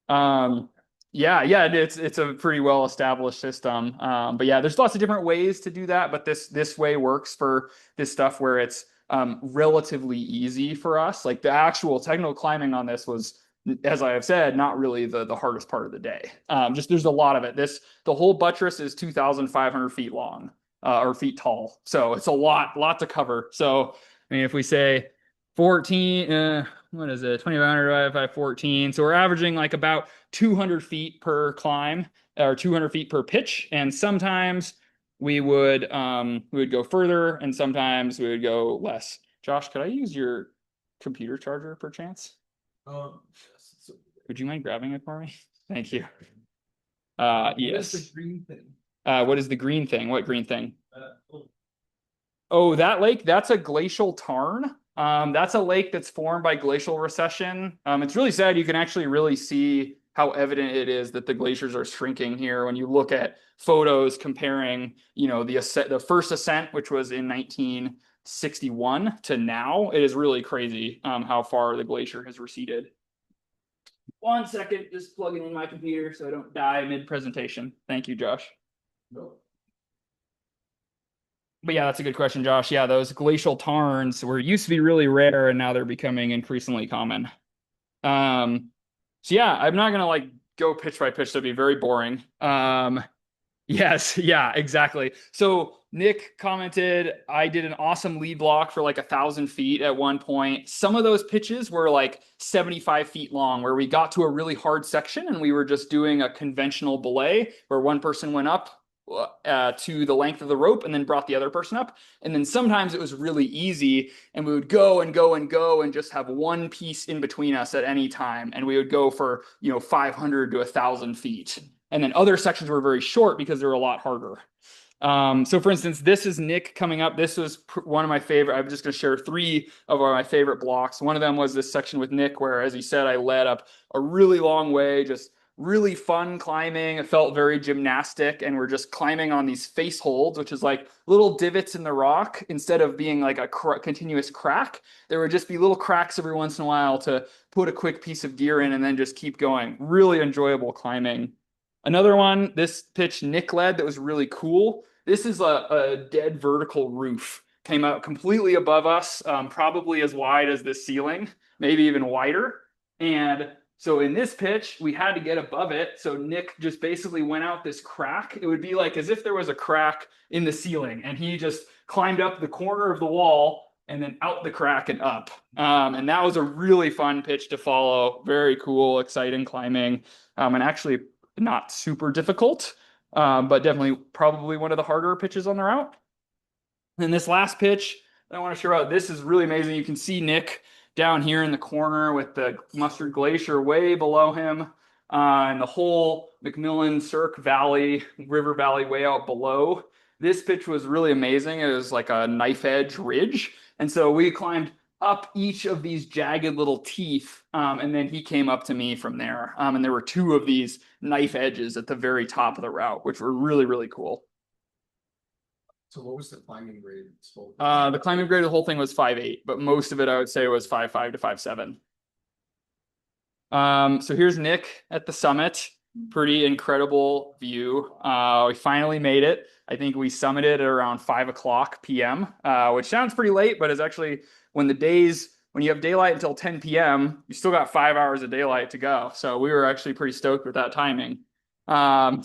It's a pretty well established system. But yeah, there's lots of different ways to do that, but this way works for this stuff where it's relatively easy for us. Like the actual technical climbing on this was, as I have said, not really the hardest part of the day. Just there's a lot of it. The whole buttress is 2,500 feet long. Or feet tall. So it's a lot to cover. So, I mean, if we say 14, what is it? 2,500 divided by 14. So we're averaging like about 200 feet per climb or 200 feet per pitch. And sometimes we would go further and sometimes we would go less. Josh, could I use your computer charger per chance? Would you mind grabbing it for me? Thank you. Yes. What is the green thing? What is the green thing? What green thing? Oh, that lake, that's a glacial tarn. That's a lake that's formed by glacial recession. It's really sad. You can actually really see how evident it is that the glaciers are shrinking here when you look at photos comparing, the first ascent, which was in 1961 to now. It is really crazy how far the glacier has receded. 1 second, just plugging in my computer so I don't die mid-presentation. Thank you, Josh. No. But yeah, that's a good question, Josh. Yeah, those glacial tarns used to be really rare and now they're becoming increasingly common. So yeah, I'm not gonna go pitch by pitch. That'd be very boring. Yes, yeah, exactly. So Nick commented, I did an awesome lead block for 1,000 feet at one point. Some of those pitches were 75 feet long, where we got to a really hard section and we were just doing a conventional belay where one person went up to the length of the rope and then brought the other person up. And then sometimes it was really easy and we would go and go and go and just have one piece in between us at any time. And we would go for, 500 to 1,000 feet. And then other sections were very short because they were a lot harder. So for instance, this is Nick coming up. This was one of my favorite. I'm just going to share 3 of my favorite blocks. One of them was this section with Nick where, as he said, I led up a really long way, just really fun climbing. It felt very gymnastic, and we're just climbing on these face holds, which is little divots in the rock. Instead of being a continuous crack, there would just be little cracks every once in a while to put a quick piece of gear in and then just keep going. Really enjoyable climbing. Another one, this pitch Nick led that was really cool. This is a dead vertical roof. Came out completely above us, probably as wide as this ceiling, maybe even wider. And so in this pitch, we had to get above it. So Nick just basically went out this crack. It would be as if there was a crack in the ceiling, and he just climbed up the corner of the wall and then out the crack and up. And that was a really fun pitch to follow. Very cool, exciting climbing, and actually not super difficult, but definitely probably one of the harder pitches on the route. And this last pitch that I want to share out, this is really amazing. You can see Nick down here in the corner with the Mustard Glacier way below him, and the whole McMillan Cirque Valley, River Valley way out below. This pitch was really amazing. It was like a knife edge ridge. And so we climbed up each of these jagged little teeth, and then he came up to me from there. And there were 2 of these knife edges at the very top of the route, which were really, really cool. So what was the climbing grade? The climbing grade of the whole thing was 5.8, but most of it I would say was 5.5 to 5.7. So here's Nick at the summit. Pretty incredible view. We finally made it. I think we summited at around 5:00 p.m., which sounds pretty late, but is actually when you have daylight until 10 p.m., you still got 5 hours of daylight to go. So we were actually pretty stoked with that timing. So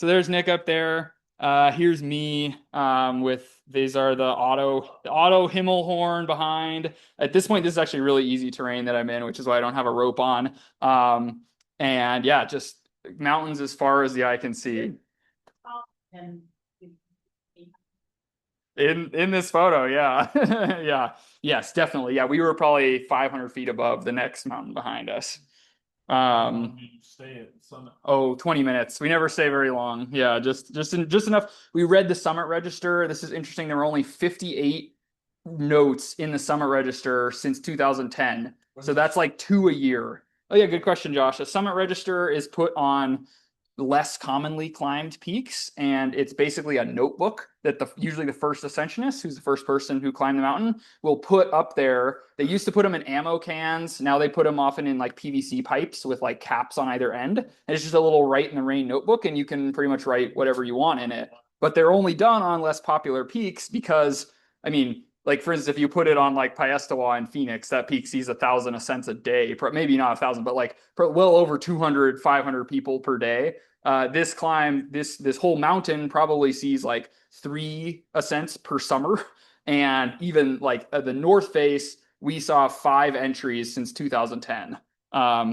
there's Nick up there. Here's me these are the auto Himmelhorn behind. At this point, this is actually really easy terrain that I'm in, which is why I don't have a rope on. And yeah, just mountains as far as the eye can see. And In this photo, yeah. Yeah. Yes, definitely. Yeah, we were probably 500 feet above the next mountain behind us. Stay at the summit. 20 minutes. We never stay very long. Yeah, just enough. We read the summit register. This is interesting. There were only 58 notes in the summit register since 2010. So that's 2 a year. Oh yeah, good question, Josh. A summit register is put on less commonly climbed peaks, and it's basically a notebook that usually the first ascensionist, who's the first person who climbed the mountain, will put up there. They used to put them in ammo cans. Now they put them often in PVC pipes with caps on either end. And it's just a little write in the rain notebook, and you can pretty much write whatever you want in it. But they're only done on less popular peaks because, for instance, if you put it on Piestewa in Phoenix, that peak sees 1,000 ascents a day, maybe not 1,000, but well over 200, 500 people per day. This climb, this whole mountain probably sees 3 ascents per summer. And even the north face we saw 5 entries since 2010.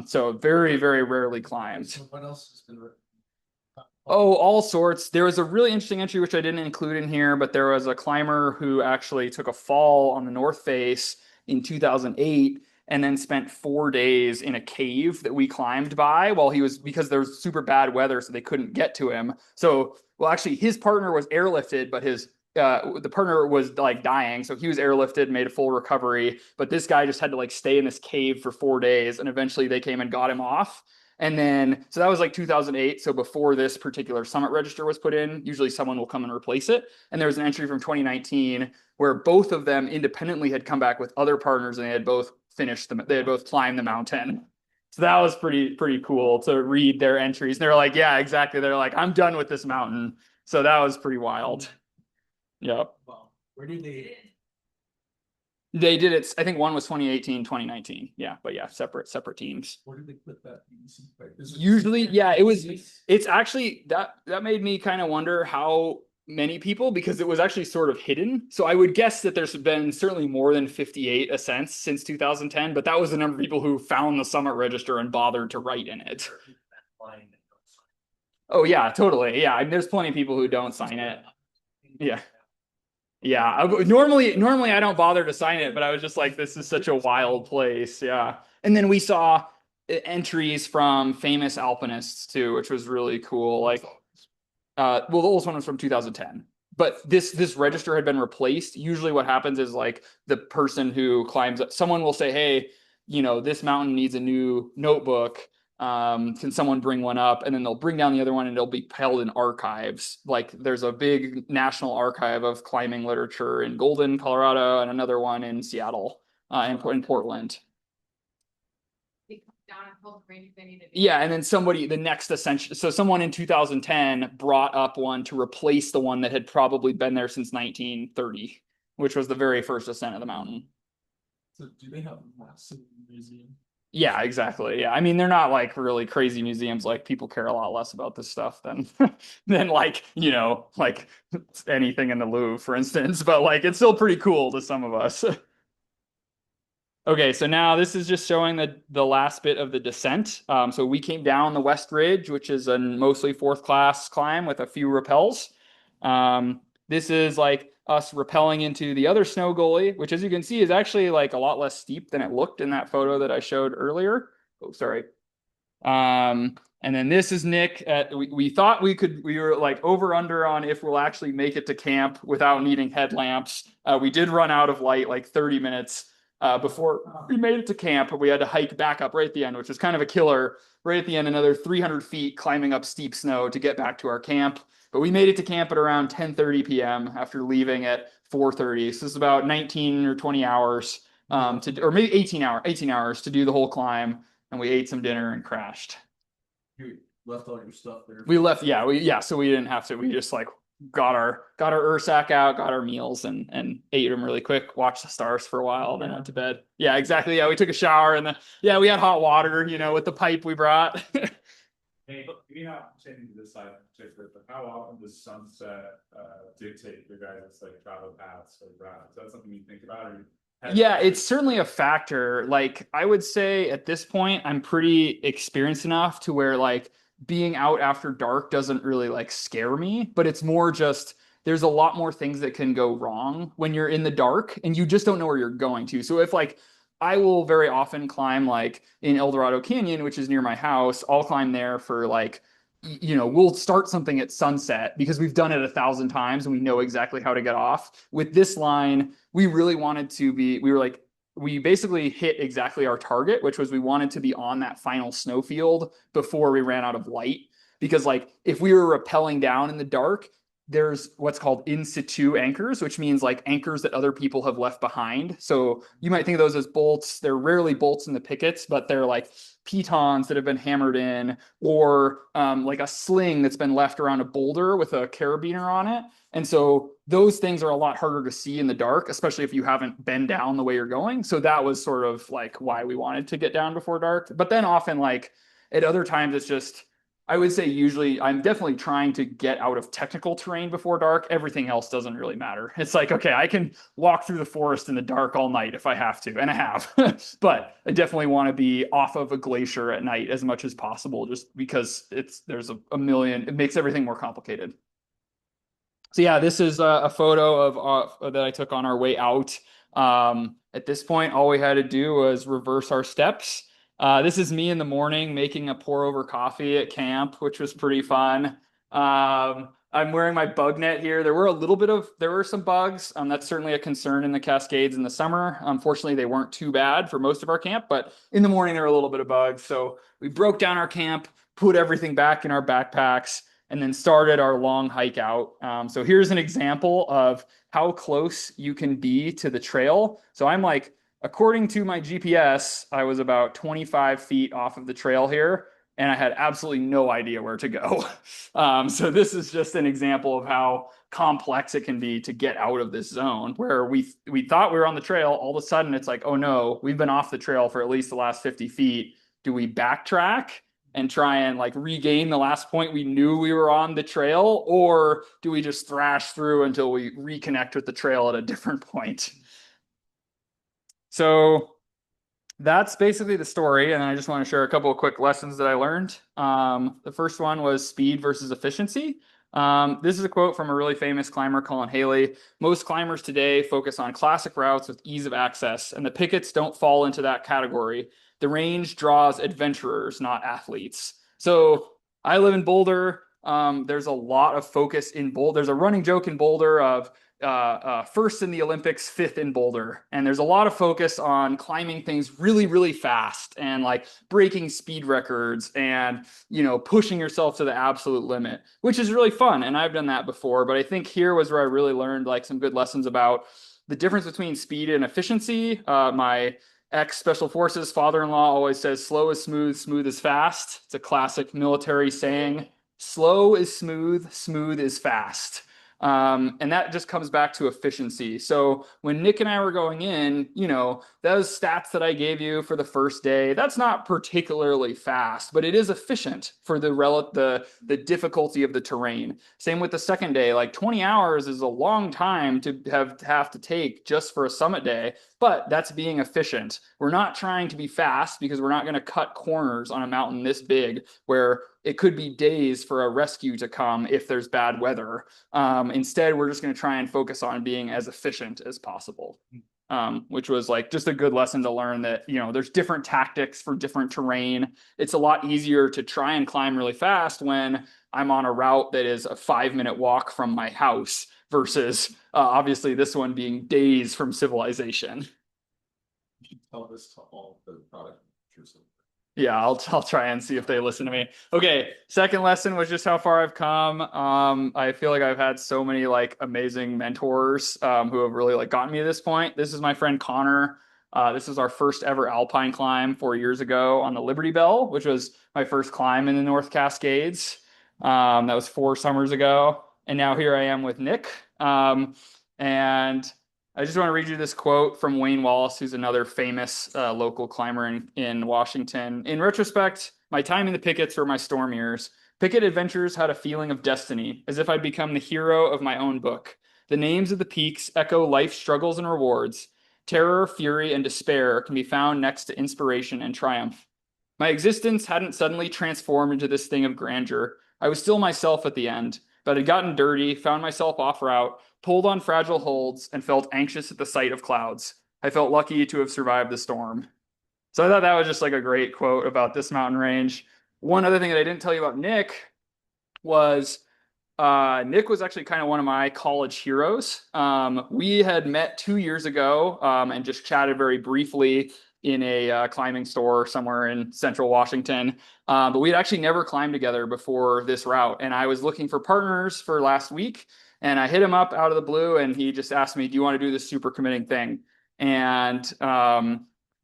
So very, very rarely climbed. So what else has been written? Oh, all sorts. There was a really interesting entry, which I didn't include in here, but there was a climber who actually took a fall on the North Face in 2008 and then spent 4 days in a cave that we climbed by while he was, because there was super bad weather, so they couldn't get to him. So, well, actually, his partner was airlifted, but the partner was like dying, so he was airlifted, made a full recovery, but this guy just had to like stay in this cave for 4 days, and eventually they came and got him off. And then, so that was like 2008. So before this particular summit register was put in, usually someone will come and replace it. And there was an entry from 2019 where both of them independently had come back with other partners, and they had both they had both climbed the mountain. So that was pretty cool to read their entries. They're like, yeah, exactly. They're like, I'm done with this mountain. So that was pretty wild. Yep. Well, where do they? They did it. I think one was 2018, 2019. Yeah, but yeah, separate teams. Where did they put that PVC pipe? Usually, yeah, it's actually that made me kind of wonder how many people, because it was actually sort of hidden. So I would guess that there's been certainly more than 58 ascents since 2010, but that was the number of people who found the summit register and bothered to write in it. Oh yeah, totally. Yeah, there's plenty of people who don't sign it. Yeah. Yeah, normally I don't bother to sign it, but I was just like, this is such a wild place. Yeah. And then we saw entries from famous alpinists too, which was really cool. Like, well, the oldest one was from 2010, but this register had been replaced. Usually what happens is like the person who climbs up, someone will say, hey, this mountain needs a new notebook. Can someone bring one up? And then they'll bring down the other one, and it'll be held in archives. Like there's a big national archive of climbing literature in Golden, Colorado, and another one in Seattle, in Portland. Yeah, and then the next ascension, so someone in 2010 brought up one to replace the one that had probably been there since 1930, which was the very first ascent of the mountain. So do they have a massive museum? Yeah, exactly. Yeah, I mean, they're not like really crazy museums. Like people care a lot less about this stuff than like like anything in the Louvre, for instance. But like it's still pretty cool to some of us. Okay, so now this is just showing the last bit of the descent. So we came down the West Ridge, which is a mostly 4th class climb with a few rappels. This is like us rappelling into the other snow gully, which as you can see is actually like a lot less steep than it looked in that photo that I showed earlier. Oh, sorry. And then this is Nick. We thought we were like over under on if we'll actually make it to camp without needing headlamps. We did run out of light like 30 minutes before we made it to camp. We had to hike back up right at the end, which was kind of a killer. Right at the end, another 300 feet climbing up steep snow to get back to our camp. But we made it to camp at around 10:30 p.m. after leaving at 4:30. So this is about 19 or 20 hours or maybe 18 hours to do the whole climb. And we ate some dinner and crashed. You left all your stuff there. We left, so we didn't have to. We just like got our Ursack out, got our meals and ate them really quick, watched the stars for a while, then went to bed. Yeah, exactly. Yeah, we took a shower and then we had hot water, with the pipe we brought. Hey, we not changing this side in particular, but how often does sunset dictate your guys' like travel paths or routes? Is that something you think about? Yeah, it's certainly a factor. Like I would say at this point, I'm pretty experienced enough to where like being out after dark doesn't really like scare me, but it's more just there's a lot more things that can go wrong when you're in the dark and you just don't know where you're going to. So if like I will very often climb like in El Dorado Canyon, which is near my house. I'll climb there for like, we'll start something at sunset because we've done it 1,000 times and we know exactly how to get off. With this line, we really wanted to we basically hit exactly our target, which was we wanted to be on that final snowfield before we ran out of light. Because like if we were rappelling down in the dark, there's what's called in situ anchors, which means like anchors that other people have left behind. So you might think of those as bolts. They're rarely bolts in the pickets, but they're like pitons that have been hammered in, or like a sling that's been left around a boulder with a carabiner on it. And so those things are a lot harder to see in the dark, especially if you haven't been down the way you're going. So that was sort of like why we wanted to get down before dark. But then often like at other times, it's just, I would say usually I'm definitely trying to get out of technical terrain before dark. Everything else doesn't really matter. It's like, okay, I can walk through the forest in the dark all night if I have to, and I have. But I definitely want to be off of a glacier at night as much as possible, just because there's a million, it makes everything more complicated. So yeah, this is a photo of that I took on our way out. At this point, all we had to do was reverse our steps. This is me in the morning making a pour over coffee at camp, which was pretty fun. I'm wearing my bug net here. There were some bugs. That's certainly a concern in the Cascades in the summer. Unfortunately, they weren't too bad for most of our camp, but in the morning there were a little bit of bugs. So we broke down our camp, put everything back in our backpacks, and then started our long hike out. So here's an example of how close you can be to the trail. So I'm like, according to my GPS, I was about 25 feet off of the trail here, and I had absolutely no idea where to go. So this is just an example of how complex it can be to get out of this zone where we thought we were on the trail. All of a sudden, it's like, oh no, we've been off the trail for at least the last 50 feet. Do we backtrack and try and like regain the last point we knew we were on the trail, or do we just thrash through until we reconnect with the trail at a different point? So that's basically the story, and I just want to share a couple of quick lessons that I learned. The first one was speed versus efficiency. This is a quote from a really famous climber, Colin Haley. Most climbers today focus on classic routes with ease of access, and the Pickets don't fall into that category. The range draws adventurers, not athletes. So I live in Boulder. There's a lot of focus in Boulder. There's a running joke in Boulder of first in the Olympics, fifth in Boulder. And there's a lot of focus on climbing things really, really fast and like breaking speed records and, pushing yourself to the absolute limit, which is really fun. And I've done that before. But I think here was where I really learned like some good lessons about the difference between speed and efficiency. My ex-Special Forces father-in-law always says, slow is smooth, smooth is fast. It's a classic military saying. Slow is smooth, smooth is fast. And that just comes back to efficiency. So when Nick and I were going in, those stats that I gave you for the first day, that's not particularly fast, but it is efficient for the difficulty of the terrain. Same with the second day, like 20 hours is a long time to have to take just for a summit day, but that's being efficient. We're not trying to be fast because we're not going to cut corners on a mountain this big where it could be days for a rescue to come if there's bad weather. Instead, we're just going to try and focus on being as efficient as possible, which was like just a good lesson to learn that, there's different tactics for different terrain. It's a lot easier to try and climb really fast when I'm on a route that is a 5-minute walk from my house versus obviously this one being days from civilization. You should tell this to all the product managers. Yeah, I'll try and see if they listen to me. Okay, second lesson was just how far I've come. I feel like I've had so many like amazing mentors who have really like gotten me to this point. This is my friend Connor. This is our first ever alpine climb 4 years ago on the Liberty Bell, which was my first climb in the North Cascades. That was 4 summers ago, and now here I am with Nick. And I just want to read you this quote from Wayne Wallace, who's another famous local climber in Washington. In retrospect, my time in the Pickets were my storm years. Picket adventures had a feeling of destiny, as if I'd become the hero of my own book. The names of the peaks echo life's struggles and rewards. Terror, fury, and despair can be found next to inspiration and triumph. My existence hadn't suddenly transformed into this thing of grandeur. I was still myself at the end, but had gotten dirty, found myself off route, pulled on fragile holds, and felt anxious at the sight of clouds. I felt lucky to have survived the storm. So I thought that was just like a great quote about this mountain range. One other thing that I didn't tell you about Nick was Nick was actually kind of one of my college heroes. We had met 2 years ago and just chatted very briefly in a climbing store somewhere in central Washington. But we had actually never climbed together before this route. And I was looking for partners for last week. And I hit him up out of the blue, and he just asked me, do you want to do this super committing thing? And,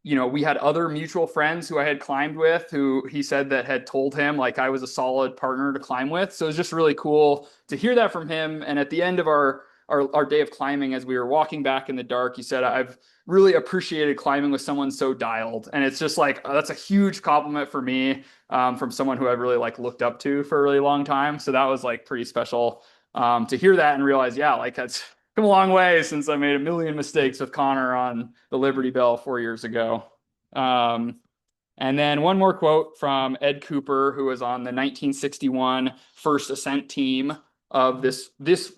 we had other mutual friends who I had climbed with who he said that had told him like I was a solid partner to climb with. So it was just really cool to hear that from him. And at the end of our our day of climbing, as we were walking back in the dark, you said, I've really appreciated climbing with someone so dialed. And it's just like, that's a huge compliment for me, from someone who I really like looked up to for a really long time. So that was like pretty special, to hear that and realize, yeah, like that's come a long way since I made a million mistakes with Connor on the Liberty Bell 4 years ago. And then one more quote from Ed Cooper, who was on the 1961 first ascent team of this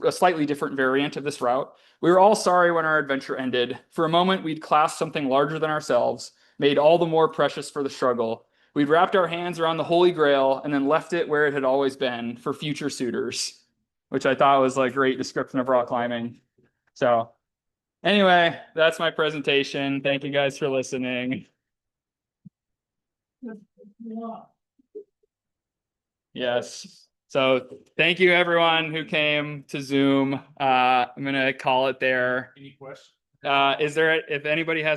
a slightly different variant of this route. We were all sorry when our adventure ended. For a moment, we'd clasped something larger than ourselves, made all the more precious for the struggle. We'd wrapped our hands around the Holy Grail and then left it where it had always been for future suitors, which I thought was a great description of rock climbing. So anyway, that's my presentation. Thank you guys for listening. Yes. So thank you everyone who came to Zoom. I'm going to call it there. Any questions? Is there, if anybody has